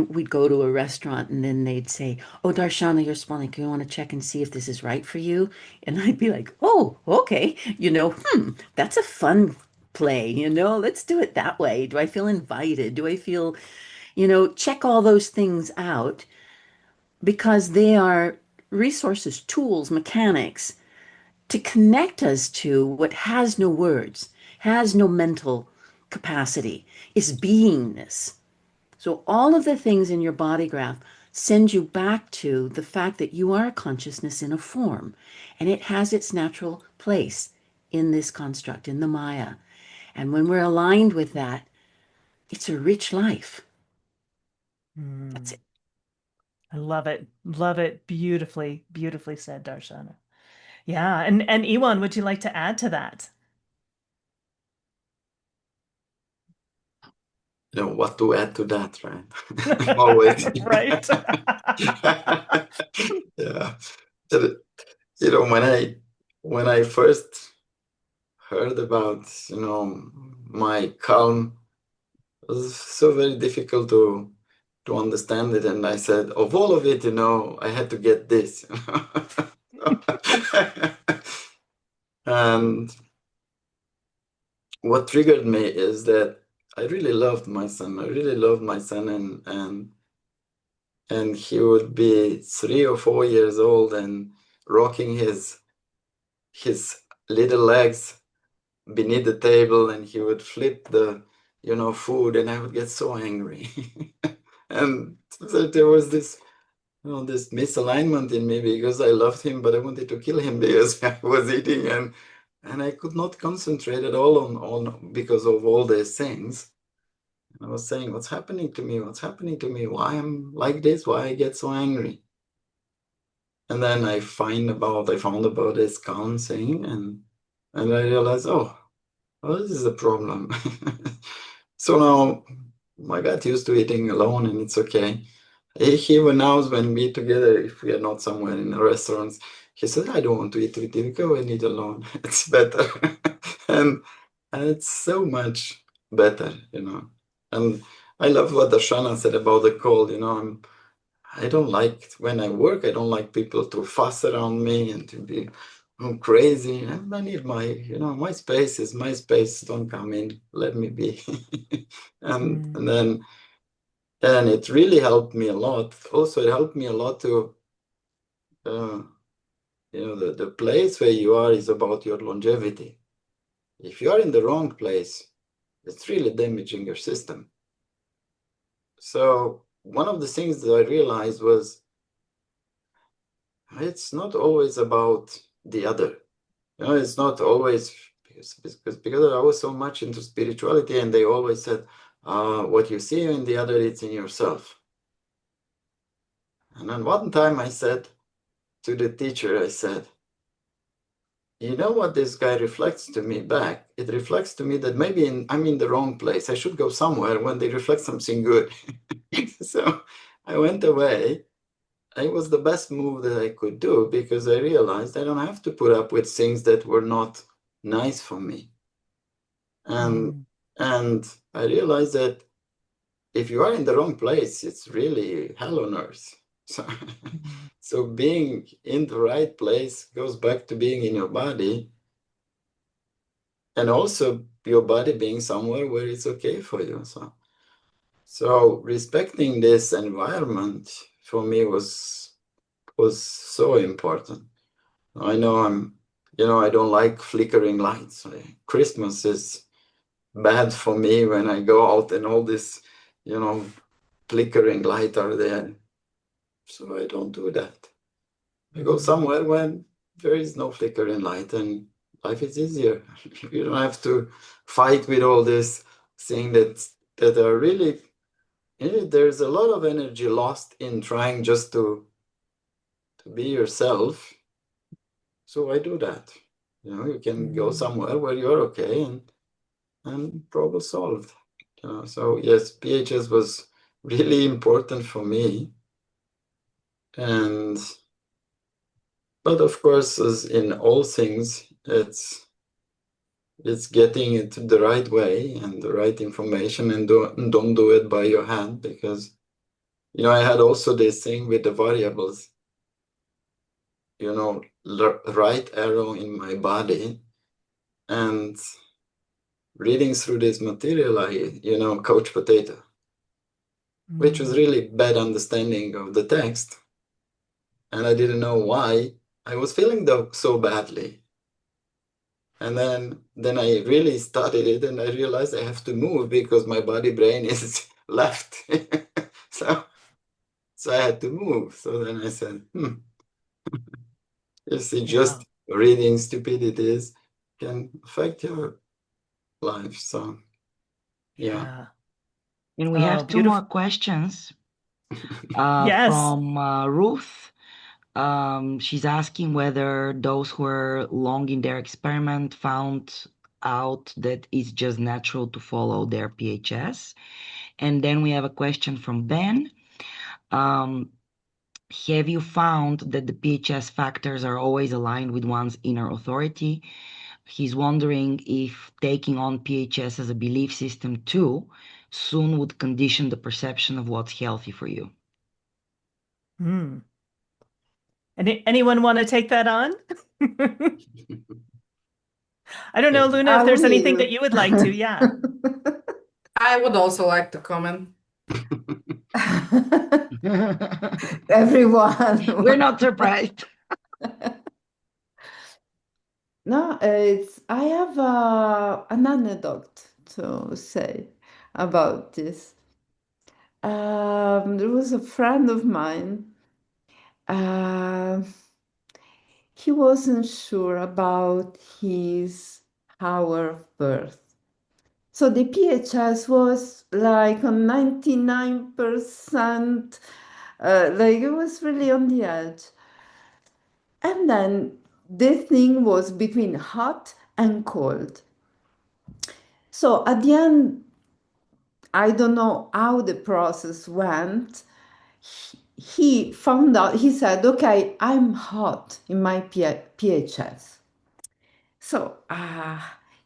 we'd go to a restaurant and then they'd say, "Oh, Darshana, you're swelling. You want to check and see if this is right for you?" And I'd be like, "Oh, okay. That's a fun play, let's do it that way. Do I feel invited? Do I feel, check all those things out because they are resources, tools, mechanics to connect us to what has no words, has no mental capacity, is beingness. So all of the things in your body graph send you back to the fact that you are a consciousness in a form, and it has its natural place in this construct, in the Maya. And when we're aligned with that, it's a rich life. That's it. I love it. Love it. Beautifully, beautifully said, Darshana. Yeah. And Ioan, would you like to add to that? What to add to that, right? I'm always Right. yeah. So, when I first heard about, my calm, it was so very difficult to understand it. And I said, of all of it, I had to get this. And what triggered me is that I really loved my son. I really loved my son, and he would be 3 or 4 years old and rocking his little legs beneath the table, and he would flip the food, and I would get so angry. And so there was this misalignment in me because I loved him, but I wanted to kill him because I was eating, and I could not concentrate at all on because of all these things. And I was saying, what's happening to me? What's happening to me? Why I'm like this? Why I get so angry? And then I found about this calm thing, and I realized, oh, this is a problem. So now I got used to eating alone, and it's okay. He even knows when we together, if we are not somewhere in the restaurants, he said, I don't want to eat with you, go and eat alone. It's better. and it's so much better. And I love what Darshana said about the cold. I don't like, when I work, I don't like people to fuss around me and to be crazy. I need my space is my space. Don't come in, let me be. And it really helped me a lot. Also, it helped me a lot to, the place where you are is about your longevity. If you are in the wrong place, it's really damaging your system. So one of the things that I realized was it's not always about the other. It's not always because I was so much into spirituality, and they always said, what you see in the other, it's in yourself. And then one time I said to the teacher, I said, you know what this guy reflects to me back? It reflects to me that maybe I'm in the wrong place. I should go somewhere when they reflect something good. So I went away. It was the best move that I could do because I realized I don't have to put up with things that were not nice for me. And I realized that if you are in the wrong place, it's really hell on earth. So being in the right place goes back to being in your body, and also your body being somewhere where it's okay for you. So respecting this environment for me was so important. I know I don't like flickering lights. Christmas is bad for me when I go out and all this, flickering light are there. So I don't do that. I go somewhere when there is no flickering light, and life is easier. You don't have to fight with all this thing that are really, there's a lot of energy lost in trying just to be yourself. So I do that. You can go somewhere where you're okay, and problem solved. So yes, PHS was really important for me. But of course, as in all things, it's getting it the right way and the right information, and don't do it by your hand, because I had also this thing with the variables, right arrow in my body, and reading through this material, couch potato, which was really bad understanding of the text, and I didn't know why I was feeling so badly. And then I really studied it, and I realized I have to move because my body brain is left. so I had to move. So then I said, you see, just reading stupidities can affect your life. So yeah. And we have two more questions from Ruth. She's asking whether those who are long in their experiment found out that it's just natural to follow their PHS. And then we have a question from Ben. Have you found that the PHS factors are always aligned with one's inner authority? He's wondering if taking on PHS as a belief system too soon would condition the perception of what's healthy for you. Anyone want to take that on? I don't know, Luna, if there's anything that you would like to. Yeah. I would also like to comment. Everyone. We're not surprised. No, I have an anecdote to say about this. There was a friend of mine. He wasn't sure about his hour of birth. So the PHS was like on 99%, like it was really on the edge. And then the thing was between hot and cold. So at the end, I don't know how the process went. He found out, he said, okay, I'm hot in my PHS. So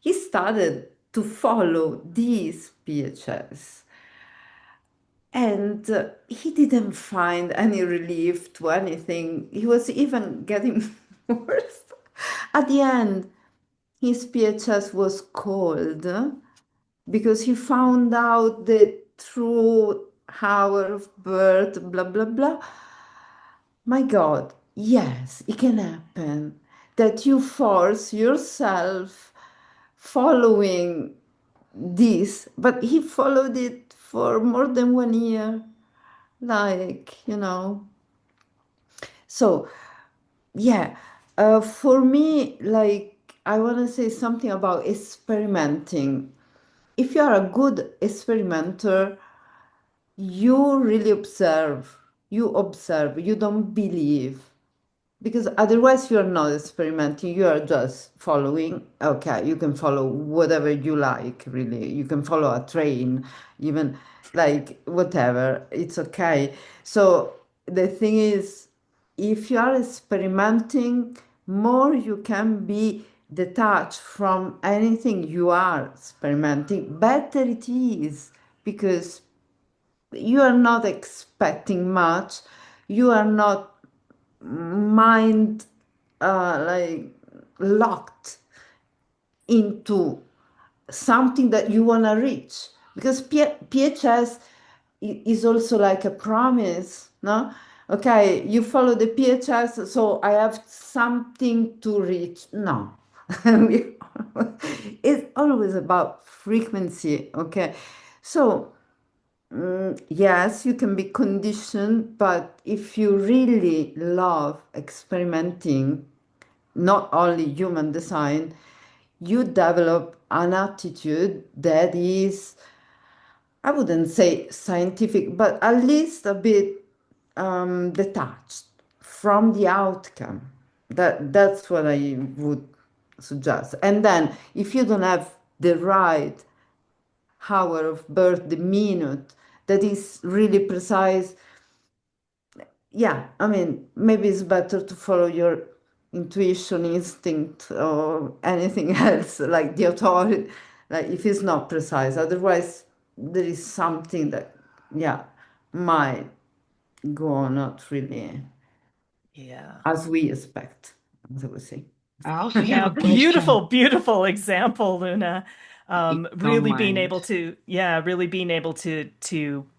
he started to follow these PHS. And he didn't find any relief to anything. He was even getting worse. At the end, his PHS was cold because he found out the true hour of birth, blah, blah, blah. My God, yes, it can happen that you force yourself following this, but he followed it for more than 1 year. So yeah, for me, I want to say something about experimenting. If you are a good experimenter, you really observe, you don't believe, because otherwise you're not experimenting, you are just following. Okay, you can follow whatever you like, really. You can follow a train, even, like, whatever, it's okay. So the thing is, if you are experimenting, more you can be detached from anything you are experimenting, better it is, because you are not expecting much, you are not mind locked into something that you want to reach, because PHS is also like a promise, no? Okay, you follow the PHS, so I have something to reach. No. It's always about frequency. Okay, so yes, you can be conditioned, but if you really love experimenting, not only human design, you develop an attitude that is, I wouldn't say scientific, but at least a bit detached from the outcome. That's what I would suggest. And then, if you don't have the right hour of birth, the minute that is really precise, yeah, I mean, maybe it's better to follow your intuition, instinct, or anything else, like the authority, like if it's not precise. Otherwise, there is something that, yeah, might go on not really Yeah. as we expect, as I would say. I also have Yeah, a question, beautiful example, Luna. if you don't Really being able mind. to, yeah, really being able to,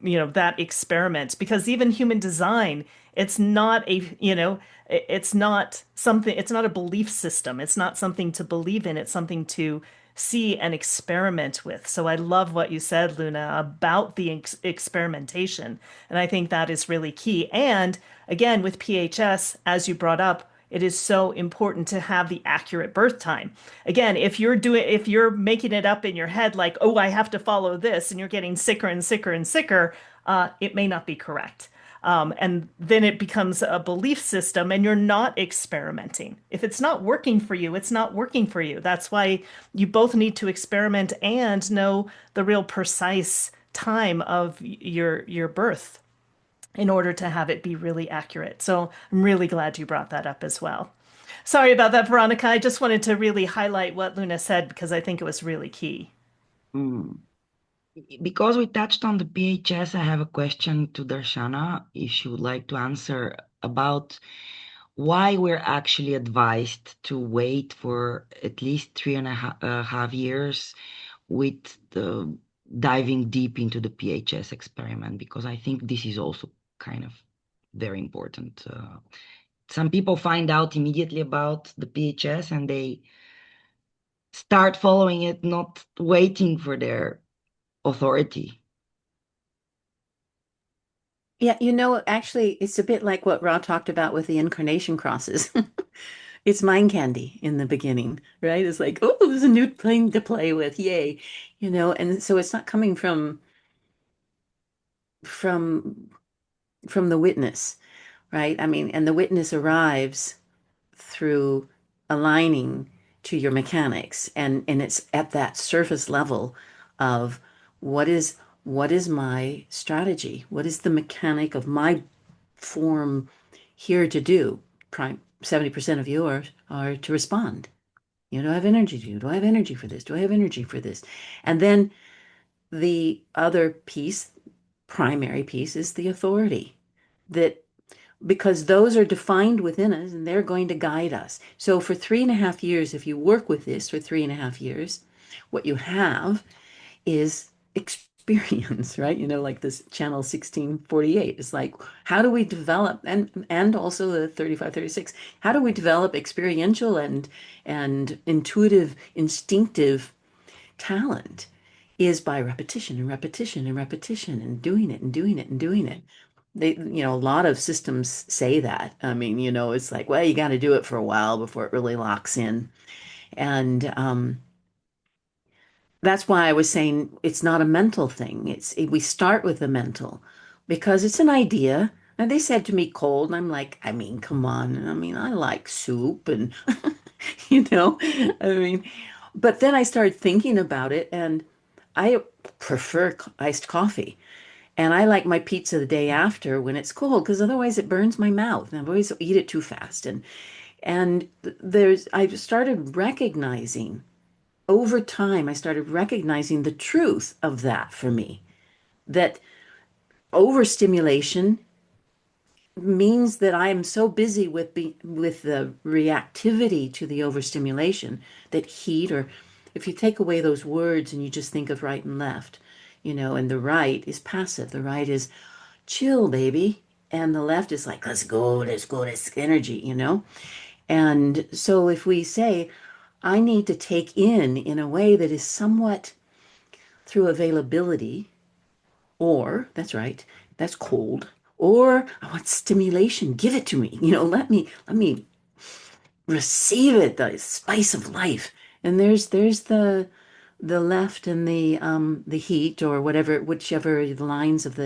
that experiment, because even human design, it's not it's not something, it's not a belief system. It's not something to believe in. It's something to see and experiment with. So I love what you said, Luna, about the experimentation. And I think that is really key. And again, with PHS, as you brought up, it is so important to have the accurate birth time. Again, if you're making it up in your head like, oh, I have to follow this, and you're getting sicker and sicker and sicker, it may not be correct. And then it becomes a belief system, and you're not experimenting. If it's not working for you, it's not working for you. That's why you both need to experiment and know the real precise time of your birth in order to have it be really accurate. So I'm really glad you brought that up as well. Sorry about that, Veronica. I just wanted to really highlight what Luna said because I think it was really key. Mm. Because we touched on the PHS, I have a question to Darshana, if she would like to answer about why we're actually advised to wait for at least 3.5 years with the diving deep into the PHS experiment, because I think this is also kind of very important. Some people find out immediately about the PHS and they start following it, not waiting for their authority. Yeah, actually, it's a bit like what Ra talked about with the incarnation crosses. It's mind candy in the beginning, right? It's like, oh, there's a new thing to play with, yay, and so it's not coming from from the witness, right? I mean, and the witness arrives through aligning to your mechanics, and it's at that surface level of what is what is my strategy? What is the mechanic of my form here to do? Prime 70% of you are to respond. Do I have energy to do? Do I have energy for this? Do I have energy for this? And then the other piece, primary piece, is the authority that because those are defined within us and they're going to guide us. So for 3.5 years, if you work with this for 3.5 years, what you have is experience, right? Like this channel 1648. It's like, how do we develop and also the 3536, how do we develop experiential and intuitive, instinctive talent is by repetition and repetition and repetition and doing it and doing it and doing it. A lot of systems say that. I mean, it's like, well, you got to do it for a while before it really locks in. And that's why I was saying it's not a mental thing. We start with the mental because it's an idea. And they said to me cold, and I'm like, I mean, come on. I mean, I like soup and you know, I mean, but then I started thinking about it and I prefer iced coffee. And I like my pizza the day after when it's cold because otherwise it burns my mouth and I always eat it too fast. And I started recognizing over time, I started recognizing the truth of that for me, that overstimulation means that I am so busy with the reactivity to the overstimulation that heat, or if you take away those words and you just think of right and left, and the right is passive, the right is chill, baby, and the left is like, let's go, let's energy. And so if we say, I need to take in a way that is somewhat through availability, or that's right, that's cold, or I want stimulation, give it to me, let me receive it, the spice of life. And there's the left and the heat, or whatever, whichever the lines of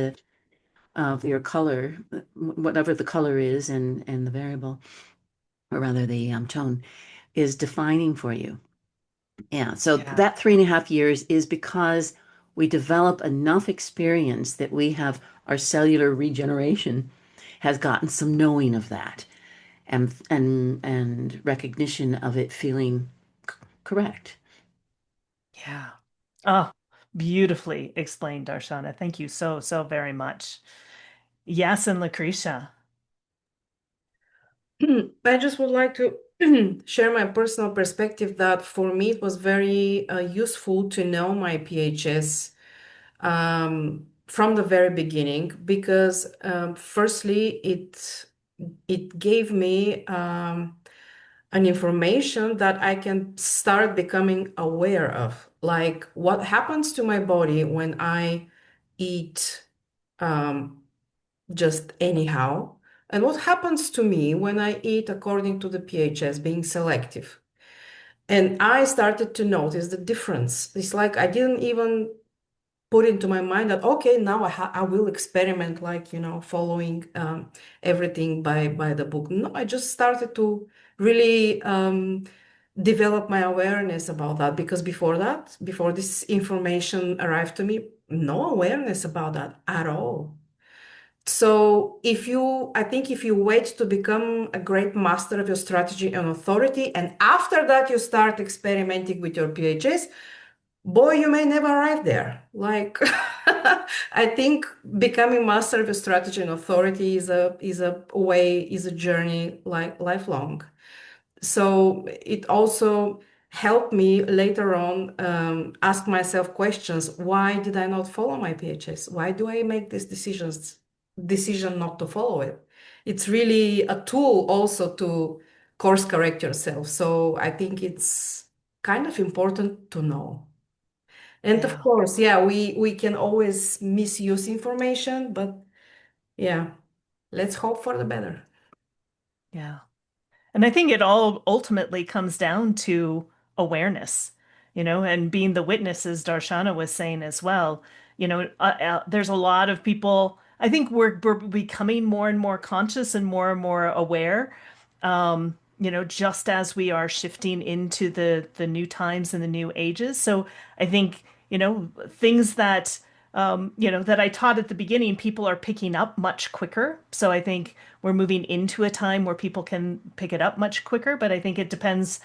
your color, whatever the color is, and the variable, or rather the tone, is defining for you. Yeah, so Yeah. that 3.5 years is because we develop enough experience that we have our cellular regeneration has gotten some knowing of that and recognition of it feeling correct. Yeah. Oh, beautifully explained, Darshana. Thank you so, so very much. Yes, and Lucretia. I just would like to share my personal perspective that for me it was very useful to know my PHS from the very beginning because firstly it gave me an information that I can start becoming aware of, like what happens to my body when I eat um, just anyhow, and what happens to me when I eat according to the PHS, being selective. And I started to notice the difference. It's like I didn't even put into my mind that okay, now I will experiment, like following everything by the book. No, I just started to really develop my awareness about that because before that, before this information arrived to me, no awareness about that at all. So I think if you wait to become a great master of your strategy and authority, and after that you start experimenting with your PHS, boy, you may never arrive there. Like, I think becoming master of your strategy and authority is a journey like lifelong. So it also helped me later on ask myself questions. Why did I not follow my PHS? Why do I make these decision not to follow it? It's really a tool also to course correct yourself. So I think it's kind of important to know. And of Yeah. course, yeah, we can always misuse information, but yeah, let's hope for the better. Yeah. And I think it all ultimately comes down to awareness, and being the witness, as Darshana was saying as well. There's a lot of people, I think we're becoming more and more conscious and more aware, just as we are shifting into the new times and the new ages. So I think, things that I taught at the beginning, people are picking up much quicker. So I think we're moving into a time where people can pick it up much quicker. But I think it depends,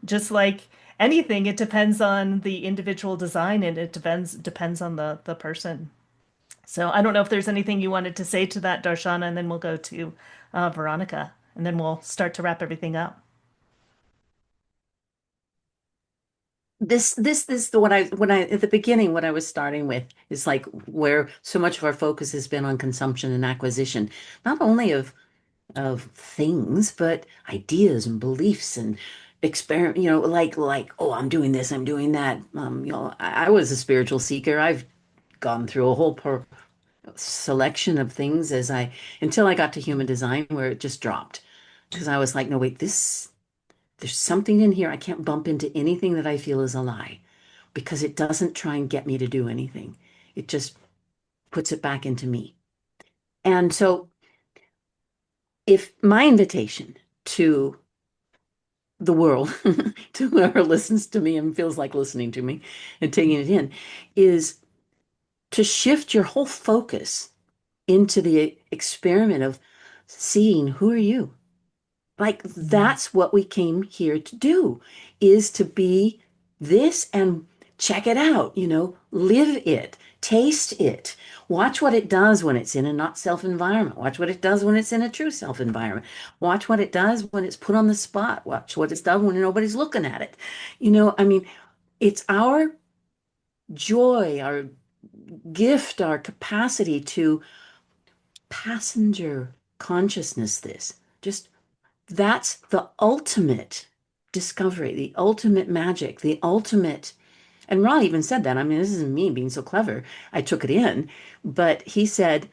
just like anything, it depends on the individual design and it depends on the person. So I don't know if there's anything you wanted to say to that, Darshana, and then we'll go to Veronica, and then we'll start to wrap everything up. This the what I when I at the beginning what I was starting with is like where so much of our focus has been on consumption and acquisition, not only of things, but ideas and beliefs and experiment, like, oh, I'm doing this, I'm doing that. I was a spiritual seeker. I've gone through a whole selection of things until I got to human design where it just dropped because I was like, no, wait, there's something in here. I can't bump into anything that I feel is a lie because it doesn't try and get me to do anything. It just puts it back into me. And so if my invitation to the world, to whoever listens to me and feels like listening to me and taking it in, is to shift your whole focus into the experiment of seeing who are you? Like that's what we came here to do, is to be this and check it out, live it, taste it, watch what it does when it's in a not self environment, watch what it does when it's in a true self environment, watch what it does when it's put on the spot, watch what it's done when nobody's looking at it. I mean, it's our joy, our gift, our capacity to passenger consciousness this. Just that's the ultimate discovery, the ultimate magic, the ultimate. And Ron even said that. I mean, this isn't me being so clever. I took it in, but he said,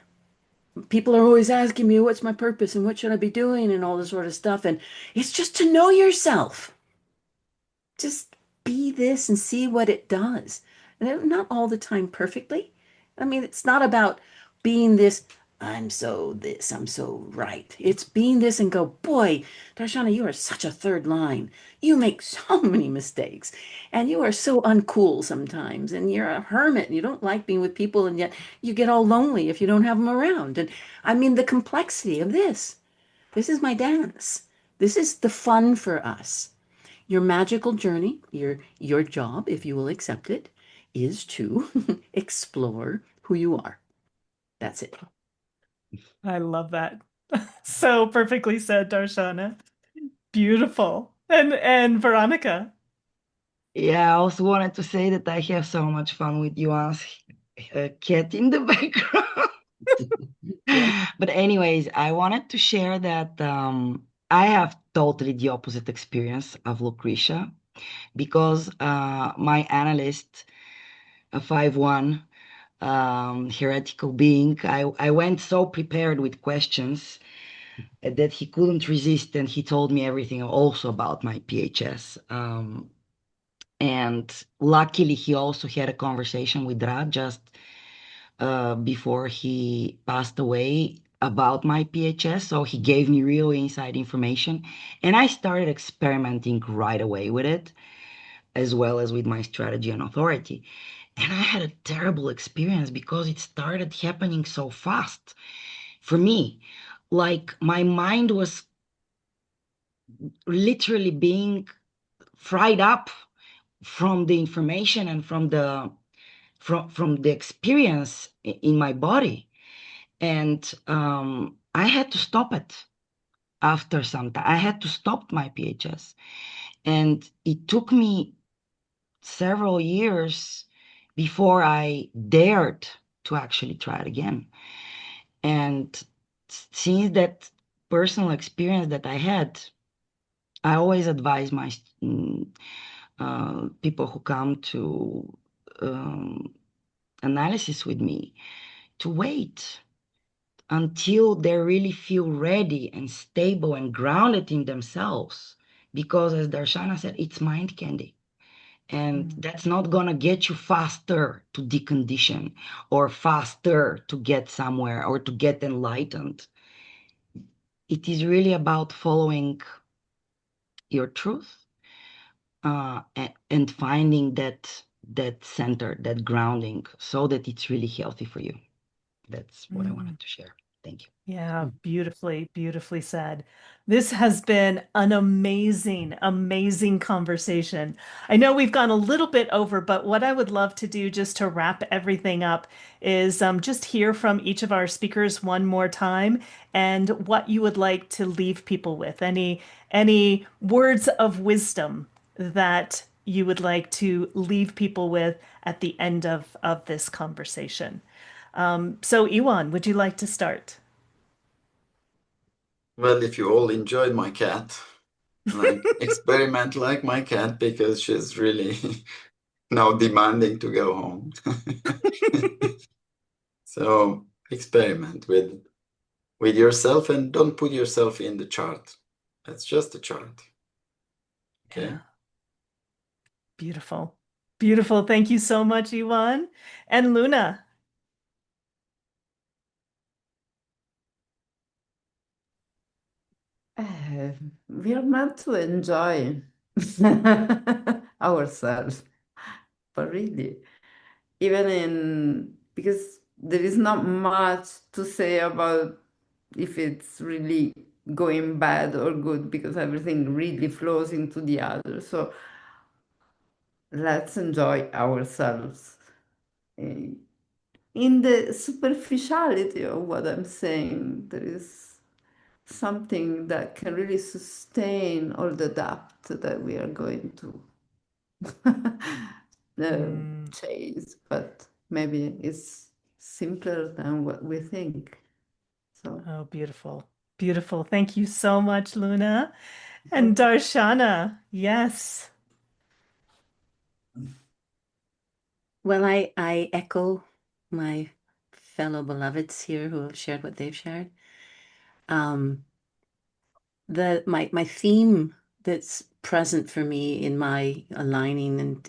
people are always asking me, what's my purpose and what should I be doing and all this sort of stuff. And it's just to know yourself. Just be this and see what it does. And not all the time perfectly. I mean, it's not about being this I'm so this, I'm so right. It's being this and go, boy, Darshana, you are such a third line. You make so many mistakes and you are so uncool sometimes. And you're a hermit and you don't like being with people. And yet you get all lonely if you don't have them around. And I mean, the complexity of this is my dance. This is the fun for us. Your magical journey, your job, if you will accept it, is to explore who you are. That's it. I love that. So perfectly said, Darshana. Beautiful. And Veronica. Yeah, I also wanted to say that I have so much fun with Yuan's cat in the background. Yeah. But anyways, I wanted to share that I have totally the opposite experience of Lucretia because my analyst, a 5-1 heretical being, I went so prepared with questions that he couldn't resist, and he told me everything also about my PHS. And luckily, he also had a conversation with Ra just before he passed away about my PHS. So he gave me real inside information. And I started experimenting right away with it, as well as with my strategy and authority. And I had a terrible experience because it started happening so fast for me. Like my mind was literally being fried up from the information and from the experience in my body. And I had to stop it after some time. I had to stop my PHS. And it took me several years before I dared to actually try it again. And since that personal experience that I had, I always advise my people who come to analysis with me to wait until they really feel ready and stable and grounded in themselves. Because as Darshana said, it's mind candy. And that's not gonna get you faster to decondition or faster to get somewhere or to get enlightened. It is really about following your truth and finding that center, that grounding, so that it's really healthy for you. That's what I wanted to share. Thank you. Yeah, beautifully, beautifully said. This has been an amazing, amazing conversation. I know we've gone a little bit over, but what I would love to do just to wrap everything up is just hear from each of our speakers one more time and what you would like to leave people with. Any words of wisdom that you would like to leave people with at the end of this conversation. So, Ioan, would you like to start? Well, if you all enjoyed my cat, like experiment like my cat because she's really now demanding to go home. So experiment with yourself and don't put yourself in the chart. That's just a chart. Okay. Yeah. Beautiful. Beautiful. Thank you so much, Ioan. And Luna. We are meant to enjoy ourselves, but really, even in because there is not much to say about if it's really going bad or good because everything really flows into the other. So let's enjoy ourselves in the superficiality of what I'm saying. There is something that can really sustain all the depth that we are going to chase, but maybe it's simpler than what we think. So, Oh, beautiful. Beautiful. Thank you so much, Luna. And Darshana. Yes. Well, I echo my fellow beloveds here who have shared what they've shared. My theme that's present for me in my aligning and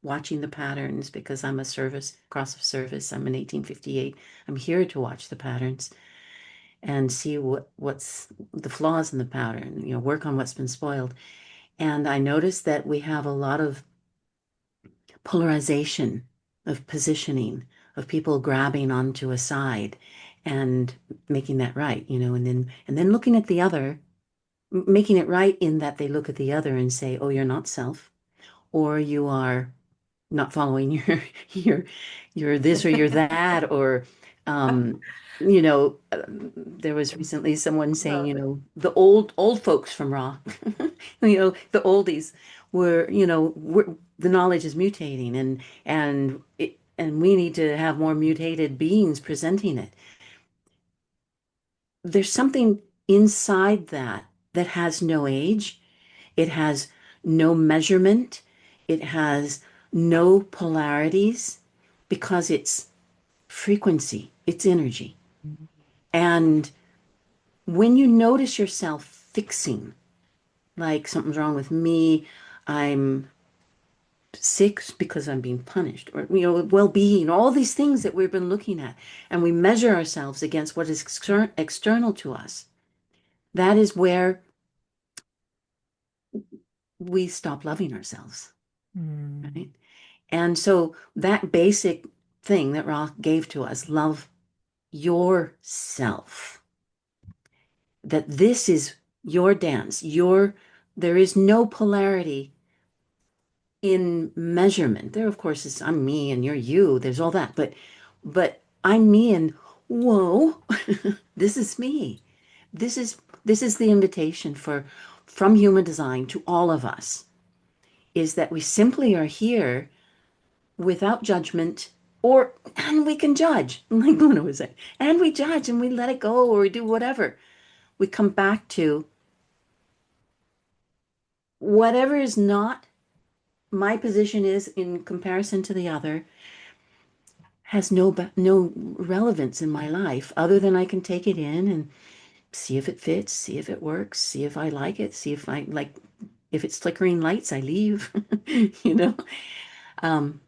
watching the patterns because I'm a cross of service. I'm an 1858. I'm here to watch the patterns and see what's the flaws in the pattern, work on what's been spoiled. And I noticed that we have a lot of polarization of positioning, of people grabbing onto a side and making that right, and then looking at the other, making it right in that they look at the other and say, oh, you're not self, or you are not following your you're this or you're that, or um there was recently someone saying, the old folks from Raw, the oldies the knowledge is mutating, and we need to have more mutated beings presenting it. There's something inside that has no age. It has no measurement. It has no polarities because it's frequency, it's energy. And when you notice yourself fixing, like something's wrong with me, I'm sick because I'm being punished, or well-being, all these things that we've been looking at, and we measure ourselves against what is external to us, that is where we stop loving ourselves, right? And so that basic thing that Ra gave to us, love yourself, that this is your dance, there is no polarity in measurement. There, of course, is I'm me and you're you. There's all that, but I'm me, and whoa, this is me. This is the invitation from human design to all of us, is that we simply are here without judgment, and we can judge, like Luna was saying, and we judge and we let it go, or we do whatever. We come back to whatever is not my position is in comparison to the other has no relevance in my life, other than I can take it in and see if it fits, see if it works, see if I like it, see if I like, if it's flickering lights, I leave. you know um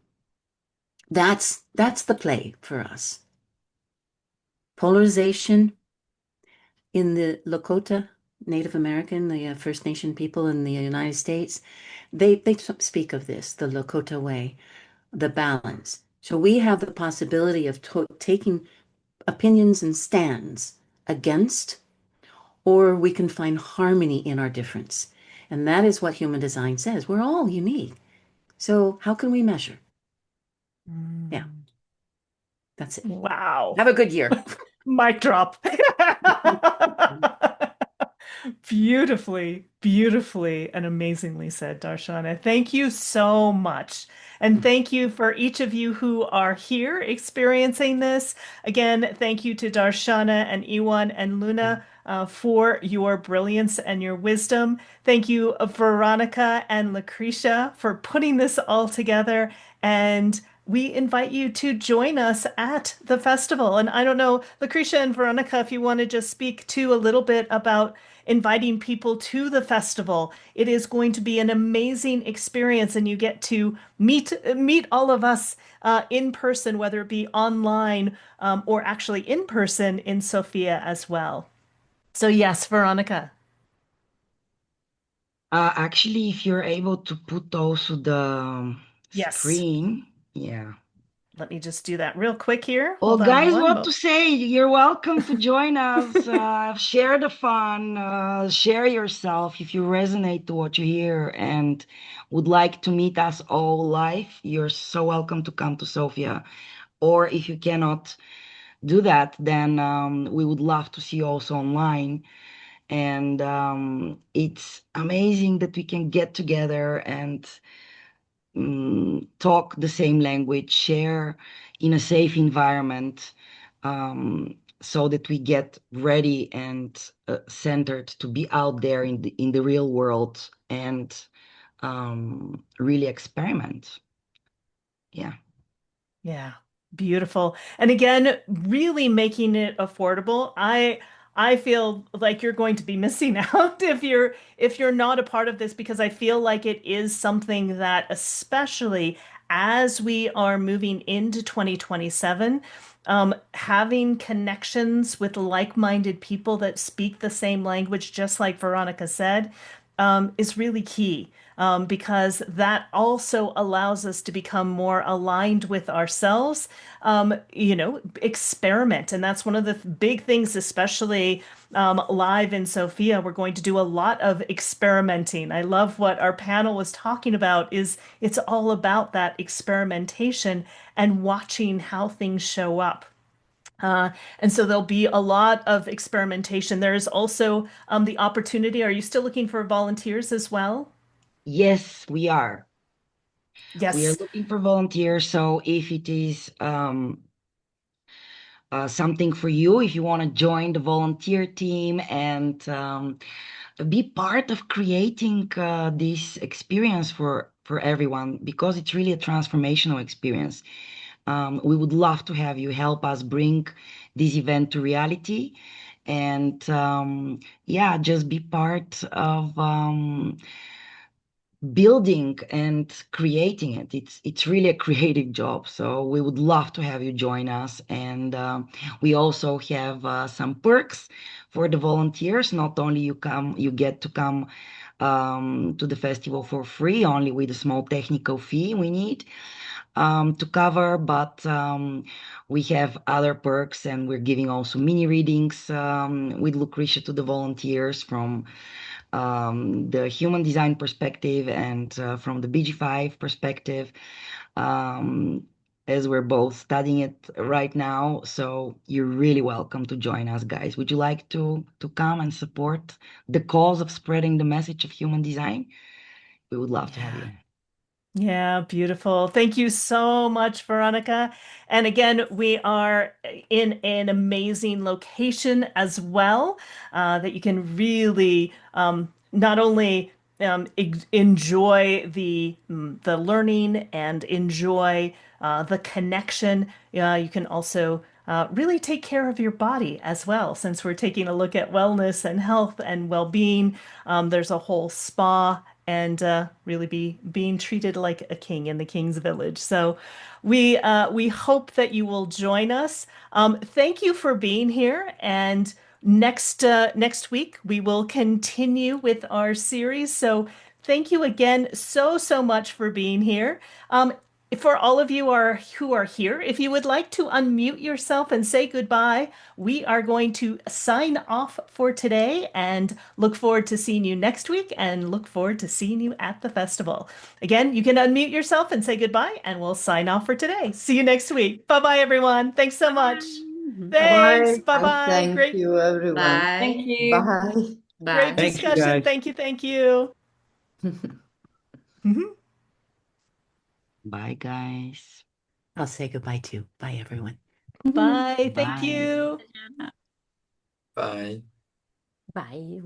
that's the play for us. Polarization in the Lakota Native American, the First Nation people in the United States, they speak of this, the Lakota way, the balance. So we have the possibility of taking opinions and stands against, or we can find harmony in our difference. And that is what human design says. We're all unique. So how can we measure? Yeah, that's it. Wow. Have a good year. Mic drop. Beautifully, beautifully, and amazingly said, Darshana. Thank you so much. And thank you for each of you who are here experiencing this. Again, thank you to Darshana and Ioan and Luna for your brilliance and your wisdom. Thank you, Veronica and Lucretia, for putting this all together. And we invite you to join us at the festival. And I don't know, Lucretia and Veronica, if you want to just speak to a little bit about inviting people to the festival. It is going to be an amazing experience, and you get to meet all of us in person, whether it be online or actually in person in Sofia as well. So yes, Veronica. Actually, if you're able to put also the Yes. screen, yeah. Let me just do that real quick here. Well, Hold on guys, one what moment. to say? You're welcome to join us. Share the fun, share yourself if you resonate to what you hear and would like to meet us all live. You're so welcome to come to Sofia. Or if you cannot do that, then we would love to see you also online. And it's amazing that we can get together and talk the same language, share in a safe environment, so that we get ready and centered to be out there in the real world and really experiment. Yeah. Yeah, beautiful. And again, really making it affordable. I feel like you're going to be missing out if you're not a part of this, because I feel like it is something that, especially as we are moving into 2027, having connections with like-minded people that speak the same language, just like Veronica said, is really key. Because that also allows us to become more aligned with ourselves, experiment. And that's one of the big things, especially live in Sophia. We're going to do a lot of experimenting. I love what our panel was talking about is it's all about that experimentation and watching how things show up. And so there'll be a lot of experimentation. There's also the opportunity. Are you still looking for volunteers as well? Yes, we are. We are Yes. looking for volunteers. So if it is something for you, if you want to join the volunteer team and be part of creating this experience for everyone, because it's really a transformational experience. We would love to have you help us bring this event to reality and yeah, just be part of building and creating it. It's really a creative job. So we would love to have you join us. And we also have some perks for the volunteers. Not only you get to come to the festival for free, only with a small technical fee we need to cover, but we have other perks, and we're giving also mini readings with Lucretia to the volunteers from the human design perspective and from the BG5 perspective, as we're both studying it right now. So you're really welcome to join us, guys. Would you like to come and support the cause of spreading the message of human design? We would love to have you. Yeah, beautiful. Thank you so much, Veronica. And again, we are in an amazing location as well, that you can really not only enjoy the learning and enjoy the connection. You can also really take care of your body as well. Since we're taking a look at wellness and health and well-being, there's a whole spa and really be being treated like a king in the King's Village. So we hope that you will join us. Thank you for being here. And next week we will continue with our series. So thank you again so much for being here. For all of you who are here, if you would like to unmute yourself and say goodbye, we are going to sign off for today and look forward to seeing you next week and look forward to seeing you at the festival. Again, you can unmute yourself and say goodbye, and we'll sign off for today. See you next week. Bye-bye, everyone. Thanks so much. Thanks. Bye. And Bye-bye. thank you, everyone. Thank Bye. you. Bye. Great Bye. Thank you, discussion. guys. Thank you. Thank you. Mhm. Bye, guys. I'll say goodbye too. Bye, everyone. Bye. Thank Bye. you. Bye. Bye.